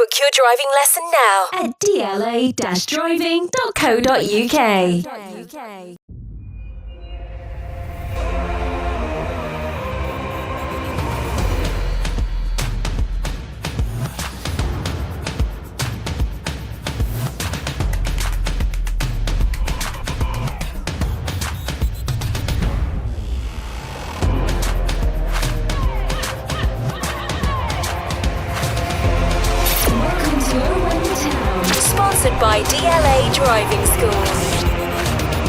Book your driving lesson now at dla-driving.co.uk. Sponsored by DLA Driving School.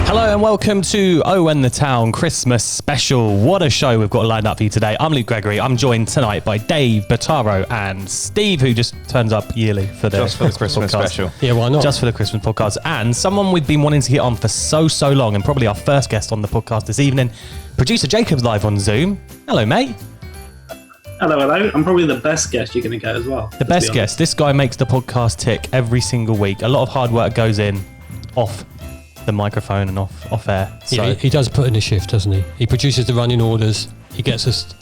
Hello and welcome to Owen the Town Christmas special. What a show we've got lined up for you today. I'm Luke Gregory. I'm joined tonight by Dave, Bataro and Steve, who just turns up yearly for the Christmas special. Yeah, why not? Just for the Christmas podcast. And someone we've been wanting to get on for so long, and probably our first guest on the podcast this evening, producer Jacob's live on Zoom. Hello, mate. Hello. I'm probably the best guest you're going to get as well. The best guest. This guy makes the podcast tick every single week. A lot of hard work goes in off the microphone and off air. So. Yeah, he does put in a shift, doesn't he? He produces the running orders. He gets us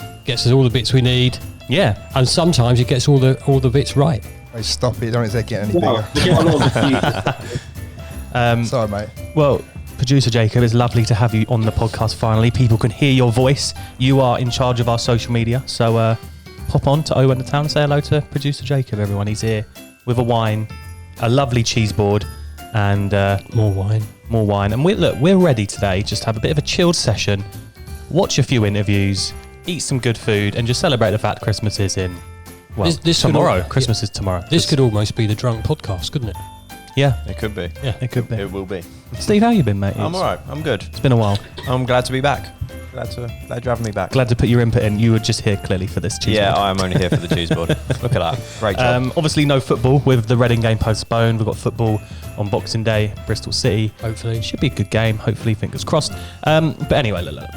all the bits we need. Yeah, and sometimes he gets all the bits right. Hey, stop it! Don't let it get any bigger. Sorry, mate. Well, producer Jacob, it's lovely to have you on the podcast finally. People can hear your voice. You are in charge of our social media, so pop on to Owen the Town and say hello to producer Jacob, everyone. He's here with a wine, a lovely cheese board, and more wine. And we're ready today. Just have a bit of a chilled session, watch a few interviews, eat some good food, and just celebrate the fact Christmas is in tomorrow. Christmas is tomorrow. This could almost be the drunk podcast, couldn't it? Yeah, it could be. Yeah, it could be. It will be. Steve, how you been, mate? I'm all right. I'm good. It's been a while. I'm glad to be back. Glad you're having me back. Glad to put your input in. You were just here clearly for this cheese board. Yeah, I'm only here for the cheese board. Look at that. Great job. Obviously no football with the Reading game postponed. We've got football on Boxing Day, Bristol City. Hopefully. Should be a good game. Hopefully, fingers crossed. But anyway, look.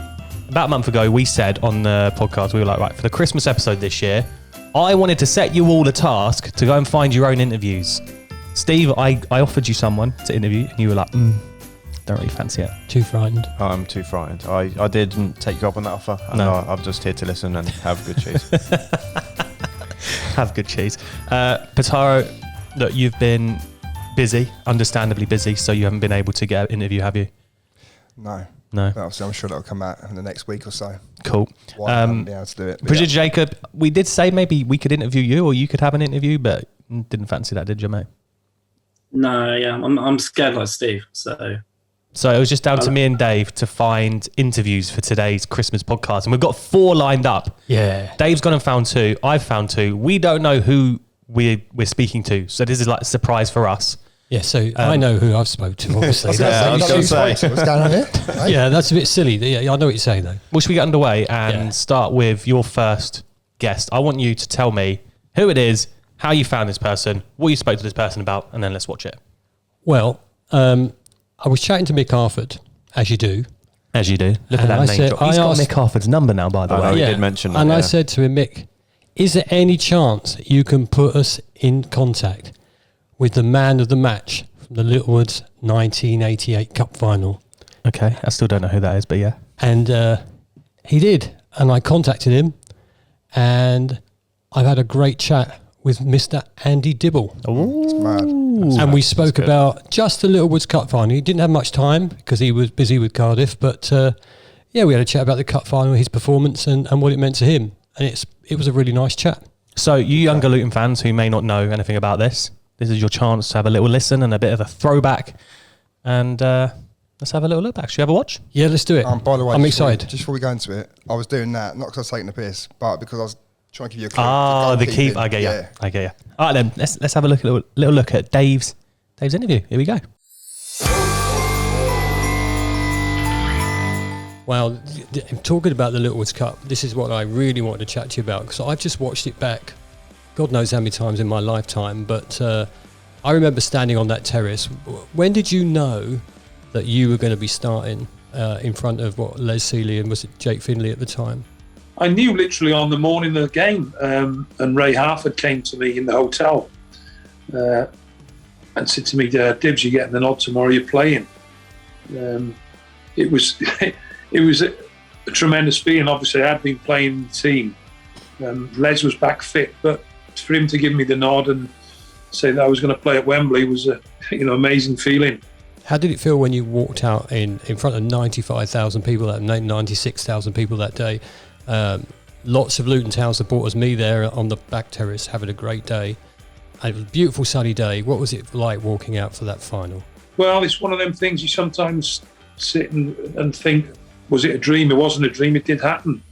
About a month ago, we said on the podcast, we were like, right, for the Christmas episode this year, I wanted to set you all a task to go and find your own interviews. Steve, I offered you someone to interview, and you were like, don't really fancy it. Too frightened. I'm too frightened. I didn't take you up on that offer. No. I'm just here to listen and have good cheese. Have good cheese. Pataro, look, you've been busy, understandably busy, so you haven't been able to get an interview, have you? No. But obviously, I'm sure that'll come out in the next week or so. Cool. I haven't been able to do it. Producer Jacob, we did say maybe we could interview you or you could have an interview, but didn't fancy that, did you, mate? No, yeah, I'm scared like Steve, so it was just down to me and Dave to find interviews for today's Christmas podcast, and we've got 4 lined up. Yeah. Dave's gone and found 2. I've found 2. We don't know who we're speaking to, so this is like a surprise for us. Yeah, so I know who I've spoke to, obviously. I was going to say. What's going on here? Yeah, that's a bit silly. Yeah, I know what you're saying, though. Well, should we get underway and start with your first guest? I want you to tell me who it is, how you found this person, what you spoke to this person about, and then let's watch it. Well, I was chatting to Mick Harford, as you do. As you do. Look at that name drop. He's got Mick Harford's number now, by the way. He did mention that. And I said to him, Mick, is there any chance you can put us in contact with the man of the match from the Littlewoods 1988 Cup Final? Okay, I still don't know who that is, but yeah. And he did. And I contacted him, and I've had a great chat with Mr. Andy Dibble. It's mad. And we spoke about just the Littlewoods Cup Final. He didn't have much time because he was busy with Cardiff, but we had a chat about the Cup Final, his performance and what it meant to him. And it was a really nice chat. So you younger Luton fans who may not know anything about this is your chance to have a little listen and a bit of a throwback. And let's have a little look back. Should we have a watch? Yeah, let's do it. By the way, I'm excited. Just before we go into it, I was doing that, not because I was taking the piss, but because I was trying to give you a clue. The keep. I get you. All right, then let's have a little look at Dave's interview. Here we go. Well, talking about the Littlewoods Cup, this is what I really wanted to chat to you about, because I've just watched it back, God knows how many times in my lifetime, but I remember standing on that terrace. When did you know that you were going to be starting in front of Les Seeley and was it Jake Findlay at the time? I knew literally on the morning of the game, and Ray Harford came to me in the hotel and said to me, Dibs, you're getting the nod tomorrow, you're playing. It was a tremendous feeling. Obviously, I had been playing the team. Les was back fit, but for him to give me the nod and say that I was going to play at Wembley was a amazing feeling. How did it feel when you walked out in front of 95,000 people, 96,000 people that day? Lots of Luton Town supporters, me there on the back terrace having a great day. And it was a beautiful sunny day. What was it like walking out for that final? Well, it's one of them things you sometimes sit and think, was it a dream? It wasn't a dream, it did happen.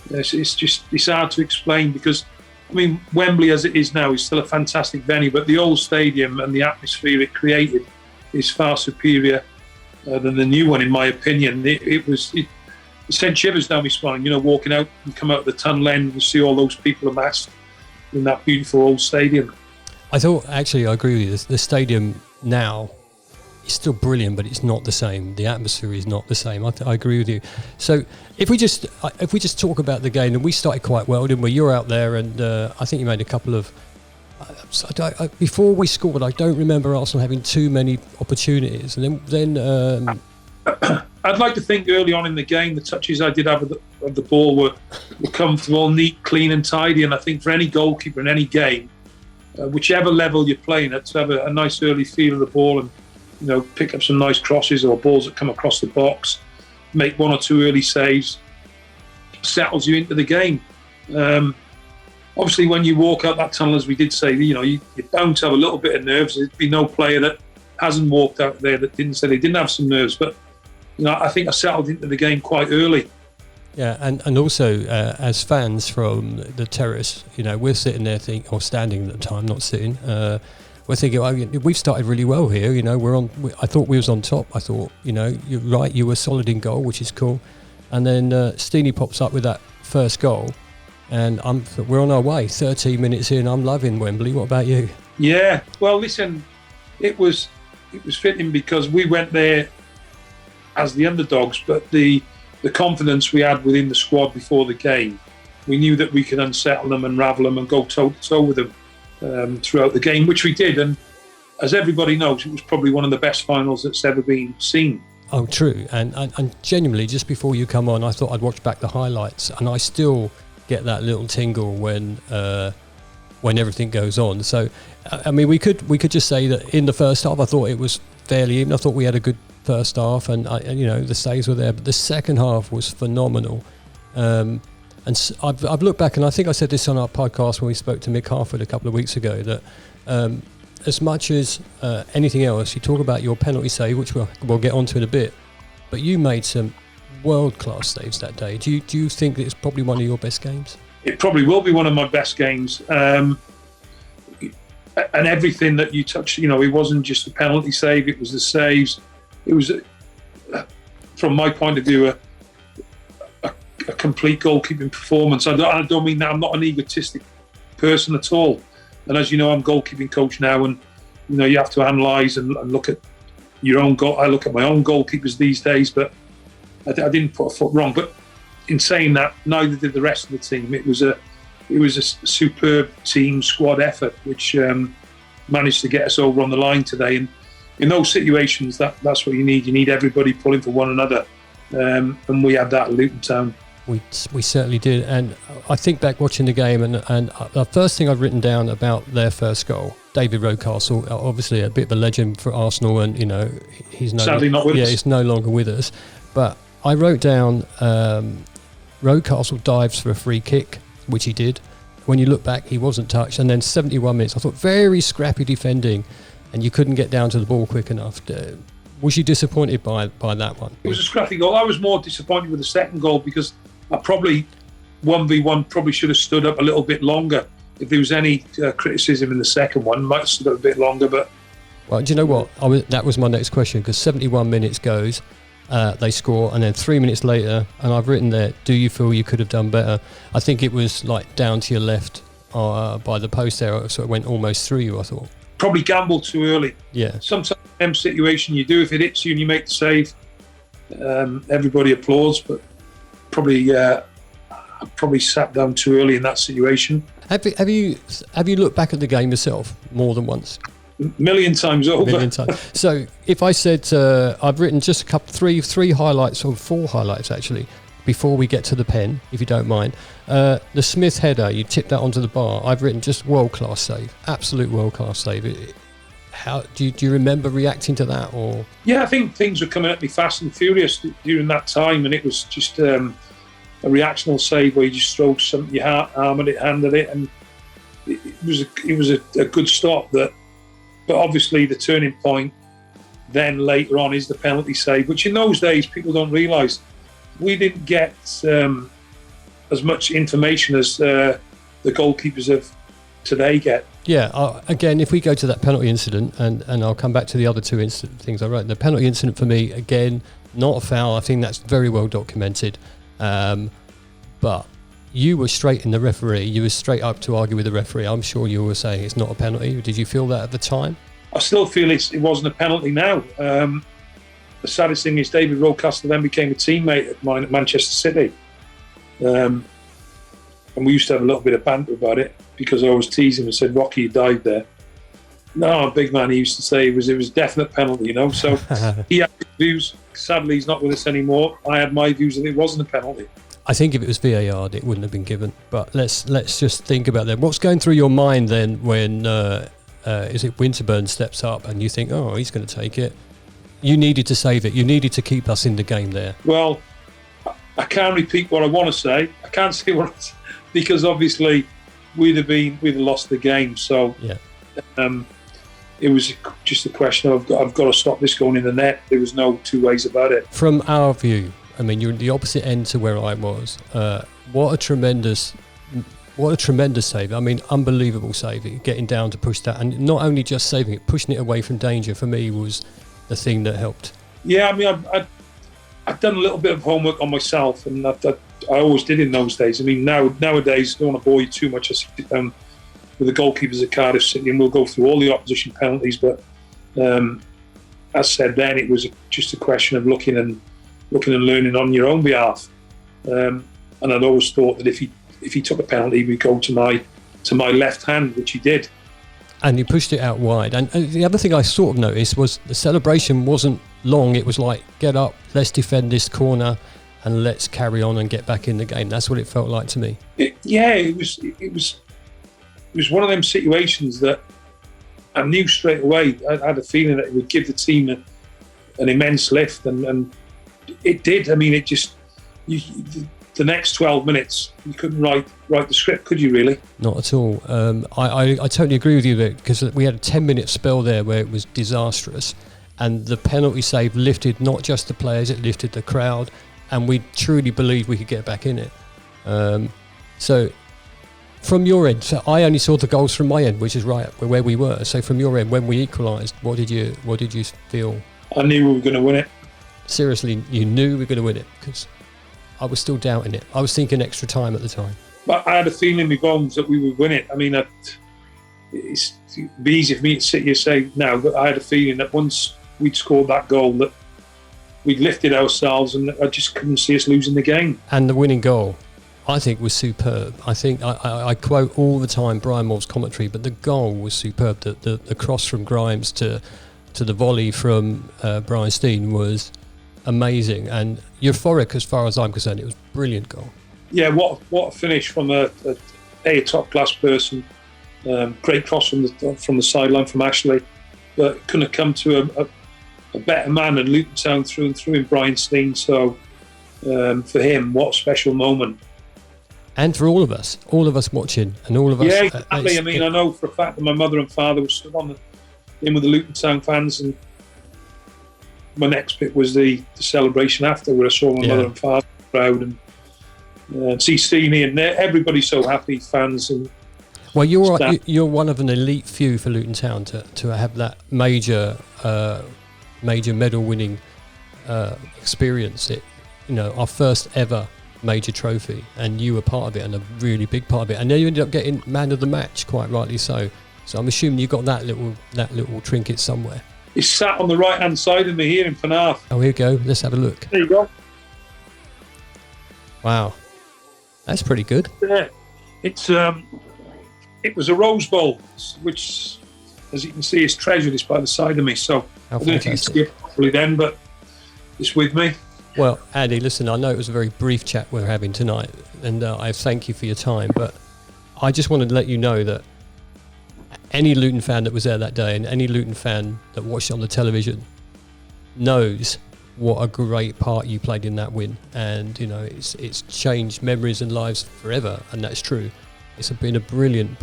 It's hard to explain because, I mean, Wembley as it is now is still a fantastic venue, but the old stadium and the atmosphere it created is far superior than the new one, in my opinion. It sent shivers down my spine, walking out and come out of the tunnel end and see all those people amassed in that beautiful old stadium. I thought, actually, I agree with you. The stadium now is still brilliant, but it's not the same. The atmosphere is not the same. I agree with you. So if we just talk about the game, and we started quite well, didn't we? You're out there, and I think you made a couple of. Before we scored, I don't remember Arsenal having too many opportunities, and then. I'd like to think early on in the game, the touches I did have of the ball were comfortable, neat, clean, and tidy. And I think for any goalkeeper in any game, whichever level you're playing at, to have a nice early feel of the ball and pick up some nice crosses or balls that come across the box, make one or two early saves, settles you into the game. Obviously, when you walk out that tunnel, as we did say, you're bound to have a little bit of nerves. There'd be no player that hasn't walked out there that didn't say they didn't have some nerves. But I think I settled into the game quite early. Yeah, and also as fans from the terrace, we're sitting there or standing at the time, not sitting. We're thinking, we've started really well here. I thought we was on top. I thought, you're right, you were solid in goal, which is cool. And then Steenie pops up with that first goal, and we're on our way. 13 minutes in, I'm loving Wembley. What about you? Yeah, well, listen, it was fitting because we went there as the underdogs, but the confidence we had within the squad before the game, we knew that we could unsettle them and ravel them and go toe-to-toe with them throughout the game, which we did. And as everybody knows, it was probably one of the best finals that's ever been seen. Oh, true. And genuinely, just before you come on, I thought I'd watch back the highlights, and I still get that little tingle when everything goes on. So, I mean, we could just say that in the first half, I thought it was fairly even. I thought we had a good first half, and the saves were there. But the second half was phenomenal. And I've looked back, and I think I said this on our podcast when we spoke to Mick Harford a couple of weeks ago, that as much as anything else, you talk about your penalty save, which we'll get onto in a bit, but you made some world-class saves that day. Do you think that it's probably one of your best games? It probably will be one of my best games. And everything that you touched, it wasn't just a penalty save, it was the saves. It was, from my point of view, a complete goalkeeping performance. I don't mean that. I'm not an egotistic person at all. And as you know, I'm goalkeeping coach now, and you have to analyse and look at your own goal. I look at my own goalkeepers these days, but I didn't put a foot wrong. But in saying that, neither did the rest of the team. It was a superb team squad effort, which managed to get us over on the line today. And in those situations, that's what you need. You need everybody pulling for one another, and we had that at Luton Town. We certainly did, and I think back watching the game, and the first thing I've written down about their first goal, David Rocastle, obviously a bit of a legend for Arsenal, and he's sadly not with us. Yeah, he's no longer with us. But I wrote down Rocastle dives for a free kick, which he did. When you look back, he wasn't touched, and then 71 minutes. I thought very scrappy defending, and you couldn't get down to the ball quick enough. Was you disappointed by that one? It was a scrappy goal. I was more disappointed with the second goal because I probably 1v1 probably should have stood up a little bit longer. If there was any criticism in the second one, might have stood up a bit longer. But well, do you know what? That was my next question, because 71 minutes goes, they score, and then 3 minutes later, and I've written there, do you feel you could have done better? I think it was like down to your left by the post there, so it went almost through you, I thought. Probably gambled too early. Yeah. Sometimes in them situation you do, if it hits you and you make the save, everybody applauds, but probably sat down too early in that situation. Have you looked back at the game yourself more than once? Million times over. Million times. So if I said I've written just three highlights, or 4 highlights actually. before we get to the pen, if you don't mind. The Smith header, you tipped that onto the bar. I've written just world-class save, absolute world-class save. How do you remember reacting to that? Or Yeah, I think things were coming at me fast and furious during that time, and it was just a reactional save where you just throw something, your arm at it, handed it, and it was a good stop. But obviously the turning point then later on is the penalty save, which in those days people don't realise. We didn't get as much information as the goalkeepers of today get. yeah, again, if we go to that penalty incident, and I'll come back to the other two things I wrote. The penalty incident for me, again, not a foul. I think that's very well documented. But you were straight in the referee. You were straight up to argue with the referee. I'm sure you were saying it's not a penalty. Did you feel that at the time? I still feel it wasn't a penalty now. The saddest thing is David Rocaster then became a teammate of mine at Manchester City. And we used to have a little bit of banter about it because I always teased him and said, Rocky, you died there. No, big man, he used to say it was definite penalty, you know. So he had his views. Sadly, he's not with us anymore. I had my views that it wasn't a penalty. I think if it was VAR, it wouldn't have been given. But let's just think about that. What's going through your mind then when is it Winterburn steps up and you think, oh, he's going to take it? You needed to save it. You needed to keep us in the game there. Well, I can't repeat what I want to say. I can't say what because obviously we'd have lost the game. So yeah. It was just a question of I've got to stop this going in the net. There was no two ways about it. From our view, I mean, you're at the opposite end to where I was. What a tremendous save. I mean, unbelievable save. Getting down to push that. And not only just saving it, pushing it away from danger, for me, was the thing that helped. Yeah, I mean, I've done a little bit of homework on myself, and I always did in those days. I mean, nowadays, I don't want to bore you too much. I sit down with the goalkeepers at Cardiff City and we'll go through all the opposition penalties. But as said then, it was just a question of looking and learning on your own behalf. And I'd always thought that if he took a penalty, we'd go to my left hand, which he did. And he pushed it out wide. And the other thing I sort of noticed was the celebration wasn't long. It was like, get up, let's defend this corner, and let's carry on and get back in the game. That's what it felt like to me. It was one of them situations that I knew straight away. I had a feeling that it would give the team an immense lift, and it did. I mean, it just the next 12 minutes you couldn't write the script, could you really? Not at all. I totally agree with you there, because we had a 10-minute spell there where it was disastrous, and the penalty save lifted not just the players, it lifted the crowd, and we truly believed we could get back in it. So from your end, so I only saw the goals from my end, which is right where we were. So from your end, when we equalised, what did you feel? I knew we were going to win it. Seriously, you knew we were going to win it? Because I was still doubting it. I was thinking extra time at the time. But I had a feeling in my bones that we would win it. I mean, it'd be easy for me to sit here and say now, but I had a feeling that once we'd scored that goal that we'd lifted ourselves, and I just couldn't see us losing the game. And the winning goal, I think, was superb. I think I quote all the time Brian Moore's commentary, but the goal was superb. The cross from Grimes to the volley from Brian Steen was amazing and euphoric as far as I'm concerned. It was a brilliant goal. Yeah, what a finish from a top class person. Great cross from the sideline from Ashley, but couldn't have come to a better man than Luton Town through and through in Brian Steen. So for him, what a special moment. And for all of us watching, and all of us. Yeah, exactly. I mean, I know for a fact that my mother and father were stood in with the Luton Town fans, and my next bit was the celebration after, where I saw my mother and father proud, and see Steenie and everybody so happy, fans. And well, you're one of an elite few for Luton Town to have that major medal winning experience. Our first ever major trophy, and you were part of it, and a really big part of it, and then you ended up getting man of the match, quite rightly so. So I'm assuming you got that little trinket somewhere. It's sat on the right hand side of me here in Penarth. Oh, here we go. Let's have a look. There you go. Wow, that's pretty good. Yeah, it was a Rose Bowl, which, as you can see, is treasured. It's by the side of me. So I don't know if you can see it properly then, but it's with me. Well, Andy, listen, I know it was a very brief chat we're having tonight, and I thank you for your time, but I just wanted to let you know that any Luton fan that was there that day and any Luton fan that watched it on the television knows what a great part you played in that win. And, you know, it's changed memories and lives forever, and that's true. It's been a brilliant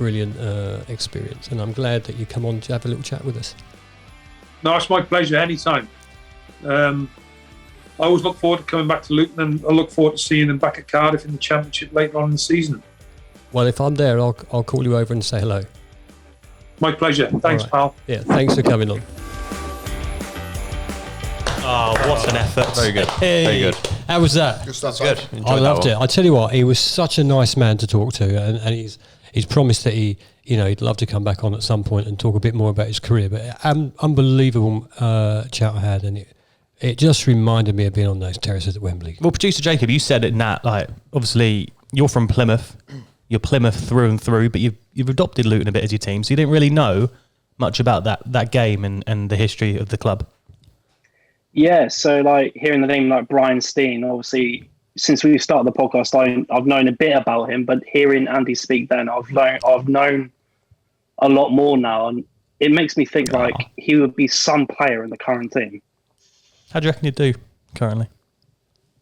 experience, and I'm glad that you come on to have a little chat with us. No, it's my pleasure anytime. I always look forward to coming back to Luton, and I look forward to seeing them back at Cardiff in the Championship later on in the season. Well, if I'm there, I'll call you over and say hello. My pleasure. Thanks, right. pal. Yeah, thanks for coming on. Oh, what an effort. Very good. Hey, Very good. How was that? Good stuff. Good. Simon. Enjoyed I loved that it. I tell you what, he was such a nice man to talk to, and he's promised that he'd love to come back on at some point and talk a bit more about his career. But unbelievable chat I had, and it just reminded me of being on those terraces at Wembley. Well, producer Jacob, you said it, Nat. Like, obviously, you're from Plymouth. You're Plymouth through and through, but you've adopted Luton a bit as your team, so you didn't really know much about that game and the history of the club. Yeah, so like hearing the name like Brian Steen, obviously since we started the podcast, I've known a bit about him, but hearing Andy speak then, I've known a lot more now, and it makes me think like he would be some player in the current team. How do you reckon he'd do currently?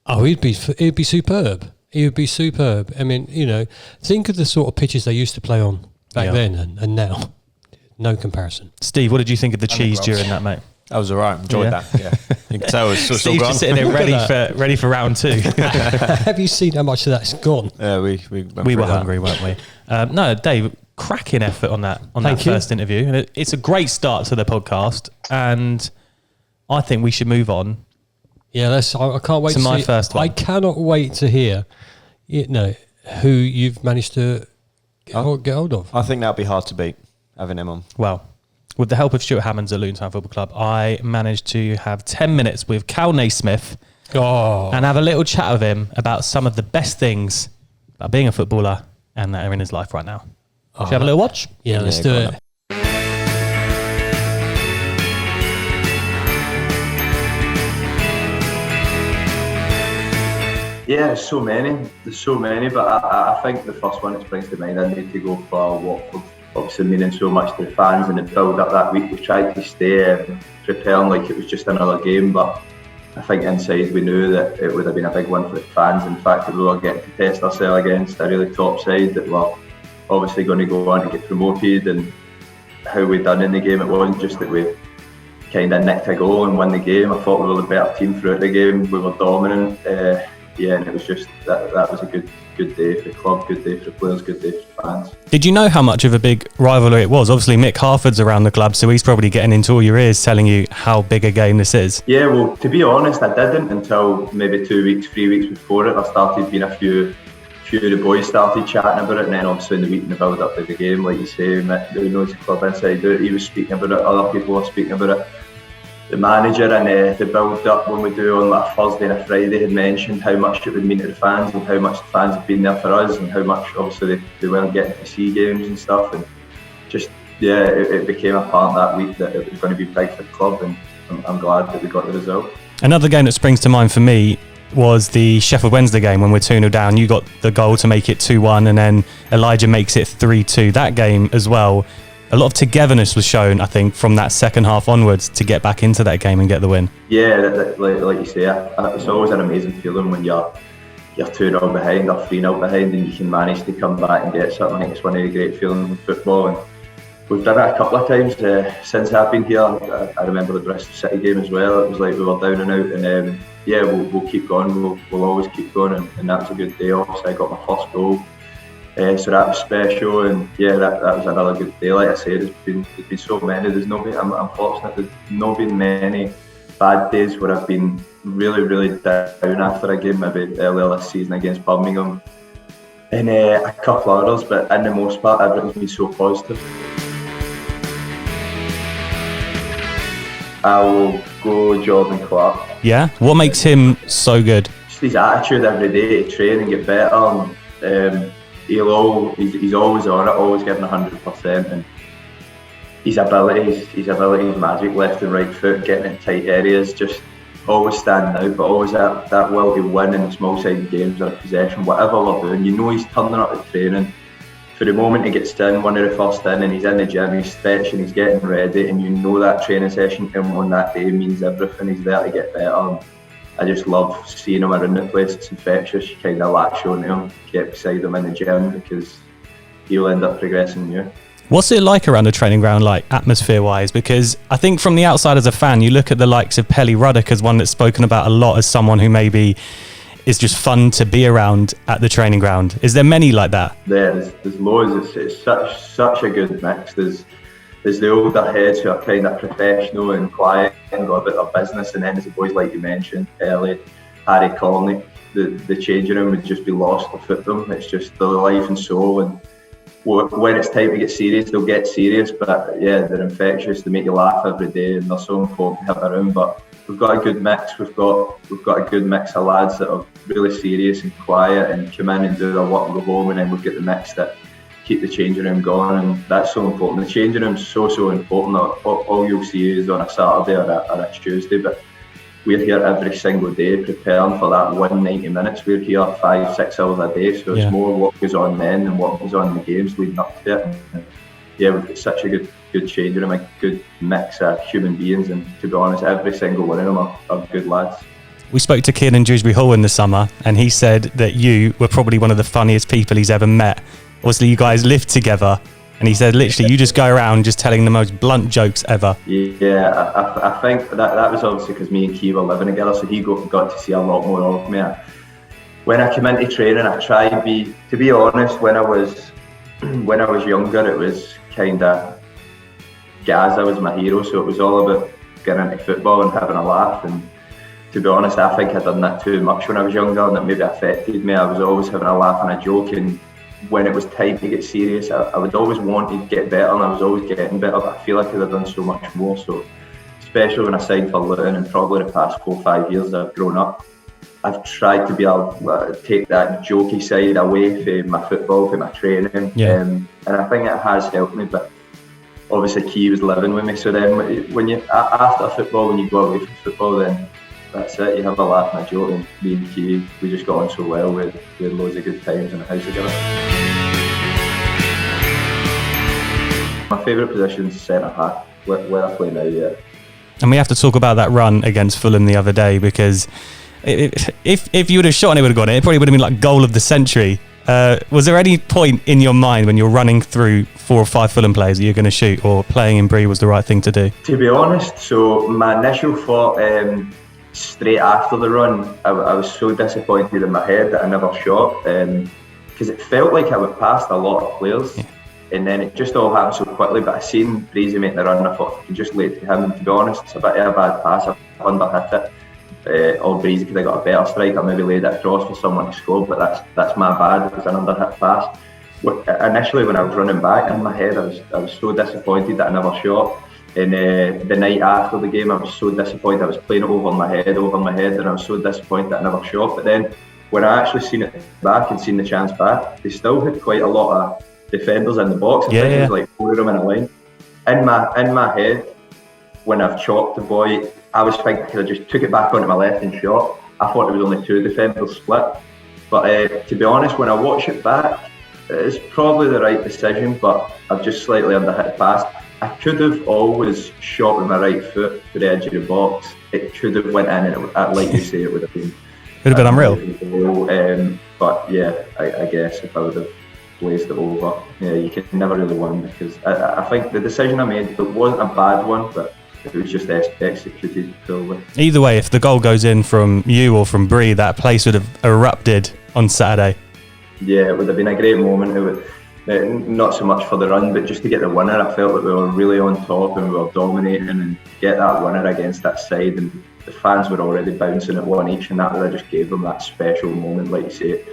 Oh, he'd be superb. He would be superb. I mean, you know, think of the sort of pitches they used to play on back then and now. No comparison. Steve, what did you think of the cheese during that, mate? That was all right. Enjoyed that. Yeah. You can tell it's still Steve's gone. just sitting there ready for round two. Have you seen how much of that's gone? We were hungry, weren't we? No, Dave, cracking effort on that first interview. And it's a great start to the podcast, and I think we should move on. Yeah, I can't wait to my first one. I cannot wait to hear, who you've managed to get hold of. I think that'll be hard to beat, having him on. Well, with the help of Stuart Hammonds at Luton Town Football Club, I managed to have 10 minutes with Kal Naismith and have a little chat with him about some of the best things about being a footballer and that are in his life right now. Should we have a little watch? Yeah, let's do it. Yeah, there's so many, but I think the first one that springs to mind, I need to go for Watford, obviously meaning so much to the fans and the build up that week. We tried to stay preparing like it was just another game, but I think inside we knew that it would have been a big one for the fans. In fact, we were getting to test ourselves against a really top side that were obviously going to go on to get promoted, and how we done in the game. It wasn't just that we kind of nicked a goal and won the game. I thought we were the better team throughout the game. We were dominant. And it was just that was a good day for the club, good day for the players, good day for the fans. Did you know how much of a big rivalry it was? Obviously, Mick Harford's around the club, so he's probably getting into all your ears telling you how big a game this is. Yeah, well, to be honest, I didn't until maybe 2 weeks, 3 weeks before it. I started being a few of the boys started chatting about it, and then obviously in the week in the build up to the game, like you say, Mick, who knows the club inside out, he was speaking about it, other people were speaking about it. The manager and the build-up when we do on like a Thursday and a Friday had mentioned how much it would mean to the fans and how much the fans have been there for us and how much obviously they weren't getting to see games and stuff, and just it became apparent that week that it was going to be big for the club, and I'm glad that we got the result. Another game that springs to mind for me was the Sheffield Wednesday game when we're 2-0 down. You got the goal to make it 2-1 and then Elijah makes it 3-2. That game as well, a lot of togetherness was shown, I think, from that second half onwards to get back into that game and get the win. Yeah, like you say, it's always an amazing feeling when you're 2-0 behind or 3-0 behind and you can manage to come back and get something. I think it's one of the great feelings in football, and we've done it a couple of times since I've been here. I remember the Bristol City game as well. It was like we were down and out, and we'll keep going. We'll always keep going, and that was a good day. Obviously, I got my first goal. So that was special, and that was another good day. Like I said, there's been so many. I'm fortunate there's not been many bad days where I've been really, really down after a game, maybe earlier this season against Birmingham, and a couple others. But in the most part, everything's been so positive. I will go Jordan Clark. Yeah? What makes him so good? Just his attitude every day to train and get better. And, he's always on it, always giving 100%, and his abilities, magic, left and right foot, getting in tight areas, just always standing out, but always that will to win in the small-sided games or possession, whatever we're doing. You know he's turning up at training. For the moment he gets in, one of the first in, and he's in the gym, he's stretching, he's getting ready, and you know that training session him on that day means everything. He's there to get better. And I just love seeing him around the place. It's infectious. You kind of latch on to him, get beside him in the gym, because he'll end up progressing you. What's it like around the training ground, like atmosphere-wise? Because I think from the outside as a fan, you look at the likes of Pelly Ruddock as one that's spoken about a lot as someone who maybe is just fun to be around at the training ground. Is there many like that? There's loads. It's such a good mix. There's the older heads who are kind of professional and quiet and go about their business, and then there's the boys like you mentioned, Ellie, Harry Conley. The changing room would just be lost without them. It's just their life and soul, and when it's time to get serious, they'll get serious. But yeah, they're infectious. They make you laugh every day, and they're so important to have around. But we've got a good mix. We've got a good mix of lads that are really serious and quiet and come in and do their work and go home, and then we've got the mix that keep the changing room going, and that's so important. The changing room's so important. All you'll see is on a Saturday or a Tuesday, but we're here every single day preparing for that 190 minutes. We're here 5-6 hours a day, so it's more what goes on then than what goes on in the games leading up to it. And yeah, we've got such a good changing room, a good mix of human beings, and to be honest, every single one of them are good lads. We spoke to Kieran Dewsbury Hall in the summer, and he said that you were probably one of the funniest people he's ever met. Obviously, you guys lived together, and he said literally you just go around just telling the most blunt jokes ever. Yeah, I think that was obviously because me and Key were living together, so he got to see a lot more of me. When I came into training, I tried to be honest, when I was younger, it was kind of Gaza was my hero, so it was all about getting into football and having a laugh. And to be honest, I think I'd done that too much when I was younger, and it maybe affected me. I was always having a laugh and a joke, and when it was time to get serious, I would always want to get better, and I was always getting better, but I feel like I could have done so much more. So especially when I signed for Luton, and probably the past 4 or 5 years I've grown up, I've tried to be able to take that jokey side away from my football, from my training, and I think it has helped me. But obviously Key was living with me, so then when you after football, when you go away from football, then that's it, you have a laugh and a joke, and me and Key, we just got on so well. We had loads of good times in the house together. My favourite position is centre half, where I play now, yeah. And we have to talk about that run against Fulham the other day, because if you would have shot and it would have gone in, it probably would have been like goal of the century. Was there any point in your mind when you're running through 4 or 5 Fulham players that you're going to shoot, or playing in Bree was the right thing to do? To be honest, so my initial thought straight after the run, I was so disappointed in my head that I never shot, because it felt like I went past a lot of players, and then it just all happened so quickly. But I seen Breezy make the run, and I thought I can just lay it to him. And to be honest, it's a bit of a bad pass. I've underhit it. Or Breezy could have got a better strike, or maybe laid it across for someone to score, but that's my bad. It was an underhit pass. Initially, when I was running back, in my head, I was so disappointed that I never shot. And the night after the game, I was so disappointed. I was playing it over my head, and I was so disappointed that I never shot. But then, when I actually seen it back and seen the chance back, they still had quite a lot of defenders in the box. I think it was like 4 of them in a line. In my head, when I've chopped the boy, I was thinking I could have just took it back onto my left and shot. I thought there was only 2 defenders split. But to be honest, when I watch it back, it's probably the right decision, but I've just slightly underhit the pass. I could have always shot with my right foot to the edge of the box. It could have went in, and like you say, it would have been. It would have been unreal. But yeah, I guess if I would have blazed it over, yeah, you can never really win, because I think the decision I made, it wasn't a bad one, but it was just executed poorly. Either way, if the goal goes in from you or from Bree, that place would have erupted on Saturday. Yeah, it would have been a great moment. It would. Not so much for the run, but just to get the winner. I felt that we were really on top and we were dominating, and to get that winner against that side, and the fans were already bouncing at 1 each, and that would have just gave them that special moment, like you say.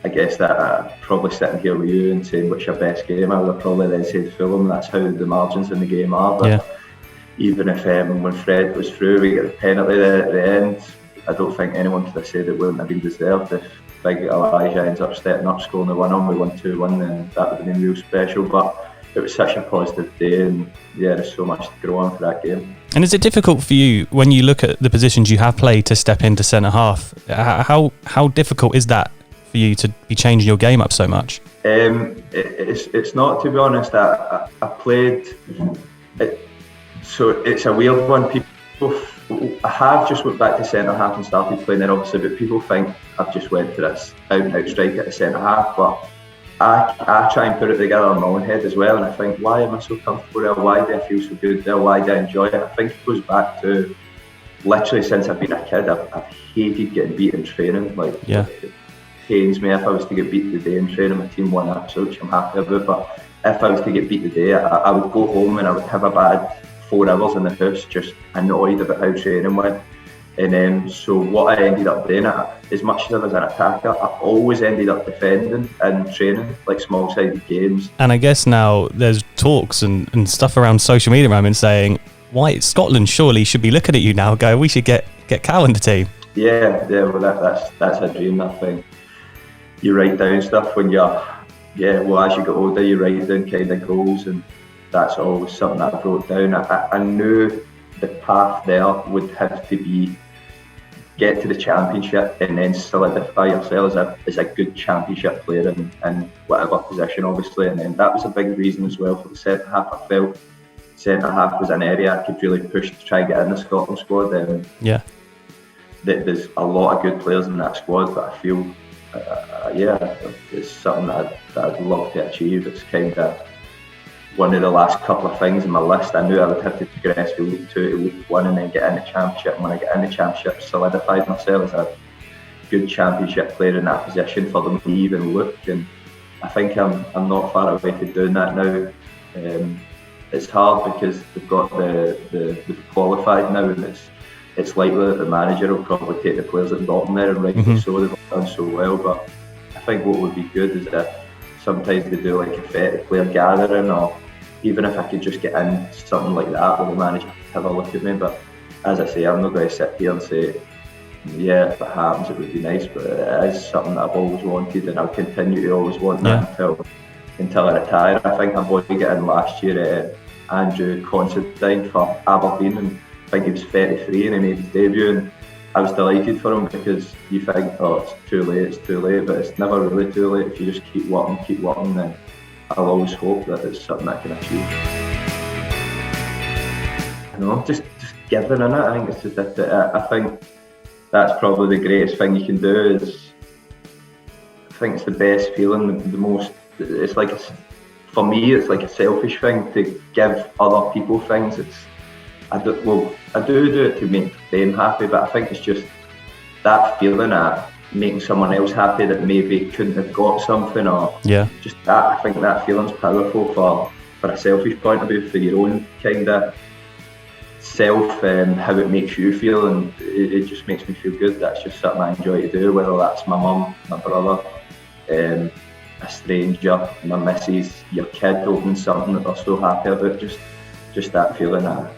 I guess that probably sitting here with you and saying what's your best game, I would have probably then said Fulham. That's how the margins in the game are. But even if when Fred was through, we get the penalty there at the end, I don't think anyone could have said it wouldn't have been deserved. If Big Elijah ends up stepping up, scoring the 1-1, we won 2-1, then that would have been real special. But it was such a positive day, and yeah, there's so much to grow on for that game. And is it difficult for you when you look at the positions you have played to step into centre half? How difficult is that for you to be changing your game up so much? It's not, to be honest. I played it, so it's a weird one. People, I have just went back to centre half and started playing there, obviously, but people think I've just went to this out and out strike at the centre half, but I try and put it together in my own head as well, and I think, why am I so comfortable there? Why do I feel so good there? Why do I enjoy it? I think it goes back to literally since I've been a kid. I've hated getting beat in training. Like, it pains me if I was to get beat today in training. My team won absolutely, which I'm happy about. But if I was to get beat today, I would go home and I would have a bad 4 hours in the house, just annoyed about how training went. And so what I ended up doing, as much as I was an attacker, I always ended up defending and training, like small-sided games. And I guess now there's talks and stuff around social media around saying, why Scotland surely should be looking at you now, go, we should get Kal in the team. Yeah, well that's a dream, I think. You write down stuff when as you get older, you write down kind of goals, and that's always something that I wrote down. I knew the path there would have to be get to the championship and then solidify yourself as a good championship player in whatever position, obviously. And then that was a big reason as well for the centre half. I felt centre half was an area I could really push to try and get in the Scotland squad. There's a lot of good players in that squad, but I feel it's something that I'd love to achieve. It's kind of one of the last couple of things in my list. I knew I would have to progress from League 2 to League 1 and then get in the Championship. And when I get in the Championship, solidified myself as a good Championship player in that position for them to even look. And I think I'm not far away from doing that now. It's hard because they've got they've qualified now, and it's likely that the manager will probably take the players at the bottom there, and rightly so, they've done so well. But I think what would be good is that sometimes they do like a 30 player gathering, or even if I could just get in something like that where the manager could have a look at me. But as I say, I'm not going to sit here and say, yeah, if it happens it would be nice, but it is something that I've always wanted, and I'll continue to always want that until I retire. I think I'm going to get in last year Andrew Considine for Aberdeen, and I think he was 33 and he made his debut, and I was delighted for him, because you think, it's too late, but it's never really too late. If you just keep working, then I'll always hope that it's something I can achieve. Just giving in it. I think it's just I think that's probably the greatest thing you can do. I think it's the best feeling, the most. It's like for me, it's like a selfish thing to give other people things. I do it to make them happy, but I think it's just that feeling of making someone else happy that maybe couldn't have got something, or just that. I think that feeling's powerful for a selfish point of view, for your own kind of self and how it makes you feel, and it just makes me feel good. That's just something I enjoy to do, whether that's my mum, my brother, a stranger, my missus, your kid opening something that they're so happy about. Just that feeling of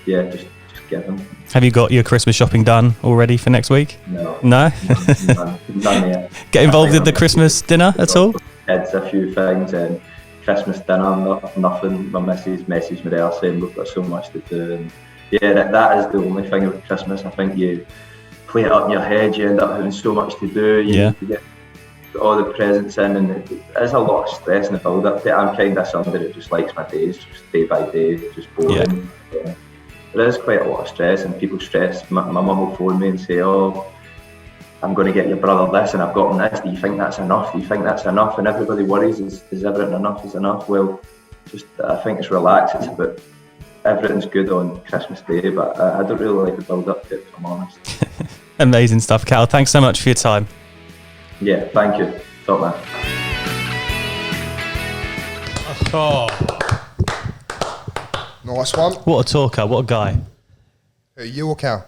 just giving. Have you got your Christmas shopping done already for next week? No. None yet. Get involved in the Christmas dinner at all? Kids, a few things, and Christmas dinner, nothing. My missus messaged me there saying we've got so much to do, and that is the only thing about Christmas. I think you play it up in your head, you end up having so much to do. You get all the presents in, and there's a lot of stress in the build up to it. I'm kind of somebody that just likes my days, just day by day, just boring. There is quite a lot of stress, and people stress. My mum will phone me and say, I'm going to get your brother this, and I've got him this. Do you think that's enough? And everybody worries, is everything enough? Is enough? Well, I think it's relaxed. It's about everything's good on Christmas Day, but I don't really like the build up to it, if I'm honest. Amazing stuff, Kal. Thanks so much for your time. Yeah, thank you. Top man. Nice one. What a talker, what a guy. Who, you or Kal?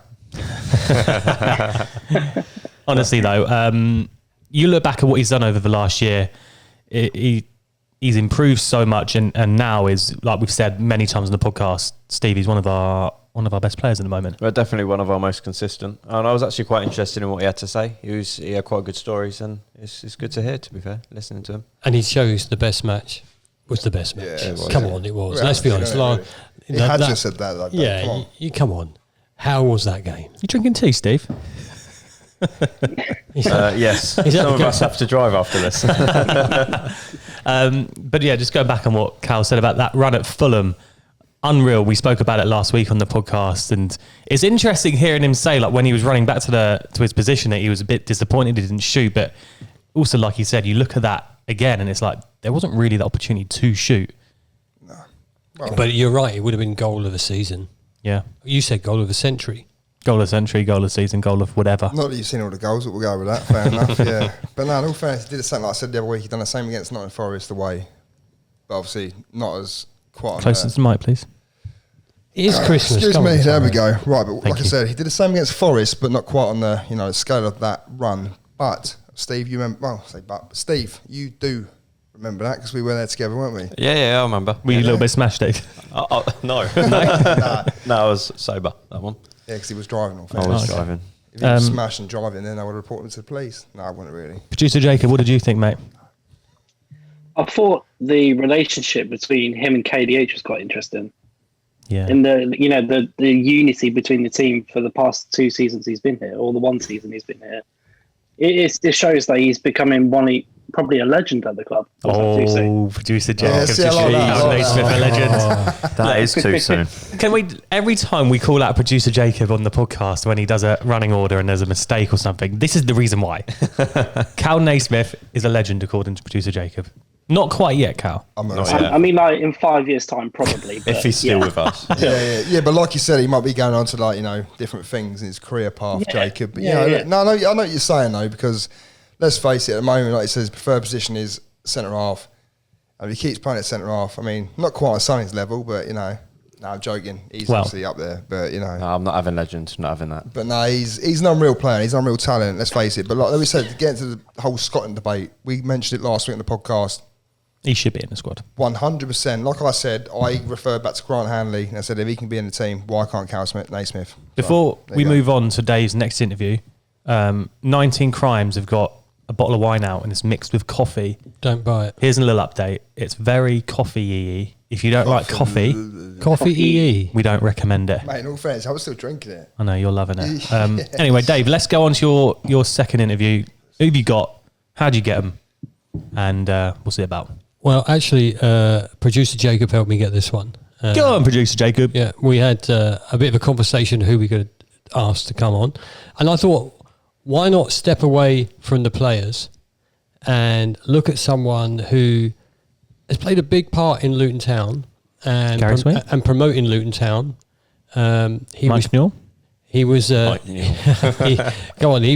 Honestly though, you look back at what he's done over the last year, he's improved so much, and now is, like we've said many times on the podcast, Steve, he's one of our best players at the moment. Well, definitely one of our most consistent. And I was actually quite interested in what he had to say. He had quite good stories, and it's good to hear, to be fair, listening to him. And he chose the best match. was the best match. Yeah, it was. Come on, it was. Well, Let's be honest. really. He had just said that. Like, yeah, come on. come on. How was that game? You drinking tea, Steve? Yes. Some of us have to drive after this. But yeah, just going back on what Kal said about that run at Fulham, unreal. We spoke about it last week on the podcast, and it's interesting hearing him say, like, when he was running back to his position, that he was a bit disappointed he didn't shoot. But also, like he said, you look at that again, and it's like there wasn't really the opportunity to shoot. No. Well, But you're right. It would have been goal of the season. Yeah, You said goal of the century. goal of the century, goal of the season, goal of whatever. not that you've seen all the goals, but we'll go with that. Fair enough, yeah. But no, in all fairness, he did the same, like I said the other week, he done the same against Nottingham Forest away. But obviously, not as quite on Closer to the mic, please. It is Christmas. Excuse come me, on. there we go. Right, but Thank like I you. said, he did the same against Forest, but not quite on the scale of that run. But Steve, you remember? Well, I say but Steve, you do remember that because we were there together, weren't we? Yeah, I remember. Were you a little bit smashed, Dave? No. Nah. No, I was sober, that one. Yeah, because he was driving. All I was fairness. driving. If he was smashed and driving, then I would have reported him to the police. No, I wouldn't really. Producer Jacob, what did you think, mate? I thought the relationship between him and KDH was quite interesting. Yeah. And the unity between the team for the past 2 seasons he's been here, or the 1 season he's been here. It shows that he's becoming probably a legend at the club. Producer Jacob. see, I like that. Kal Naismith, a legend. That is too soon. Can we, every time we call out Producer Jacob on the podcast when he does a running order and there's a mistake or something, this is the reason why. Kal Naismith is a legend according to Producer Jacob. Not quite yet, Kal. I'm not Not saying. yet. I mean, like in 5 years' time, probably. But If he's still with us. Yeah, but like you said, he might be going on to different things in his career path, Yeah. Jacob. But Yeah, yeah. no, I know what you're saying though, because let's face it, at the moment, like he says, his preferred position is centre half, and if he keeps playing at centre half, I mean, not quite on Sonny's level, but no, I'm joking. He's obviously up there, but No, I'm not having legend, not having that. But no, he's an unreal player. He's an unreal talent. Let's face it. But like we said, to get into the whole Scotland debate, we mentioned it last week on the podcast. He should be in the squad. 100%. Like I said, I referred back to Grant Hanley and I said, if he can be in the team, why can't Kal Naismith? Before there we you go. move on to Dave's next interview, 19 Crimes have got a bottle of wine out and it's mixed with coffee. Don't buy it. Here's a little update. It's very coffee-y. If you don't like coffee, Coffee EE. we don't recommend it. Mate, in all fairness, I was still drinking it. I know, you're loving it. Anyway, Dave, let's go on to your second interview. Who have you got? How'd you get them? And we'll see about. Well, actually, producer Jacob helped me get this one. Go on, Producer Jacob. Yeah, we had a bit of a conversation who we could ask to come on. And I thought, why not step away from the players and look at someone who has played a big part in Luton Town and, Gary Sweet? and promoting Luton Town. Mike Newell? He was... He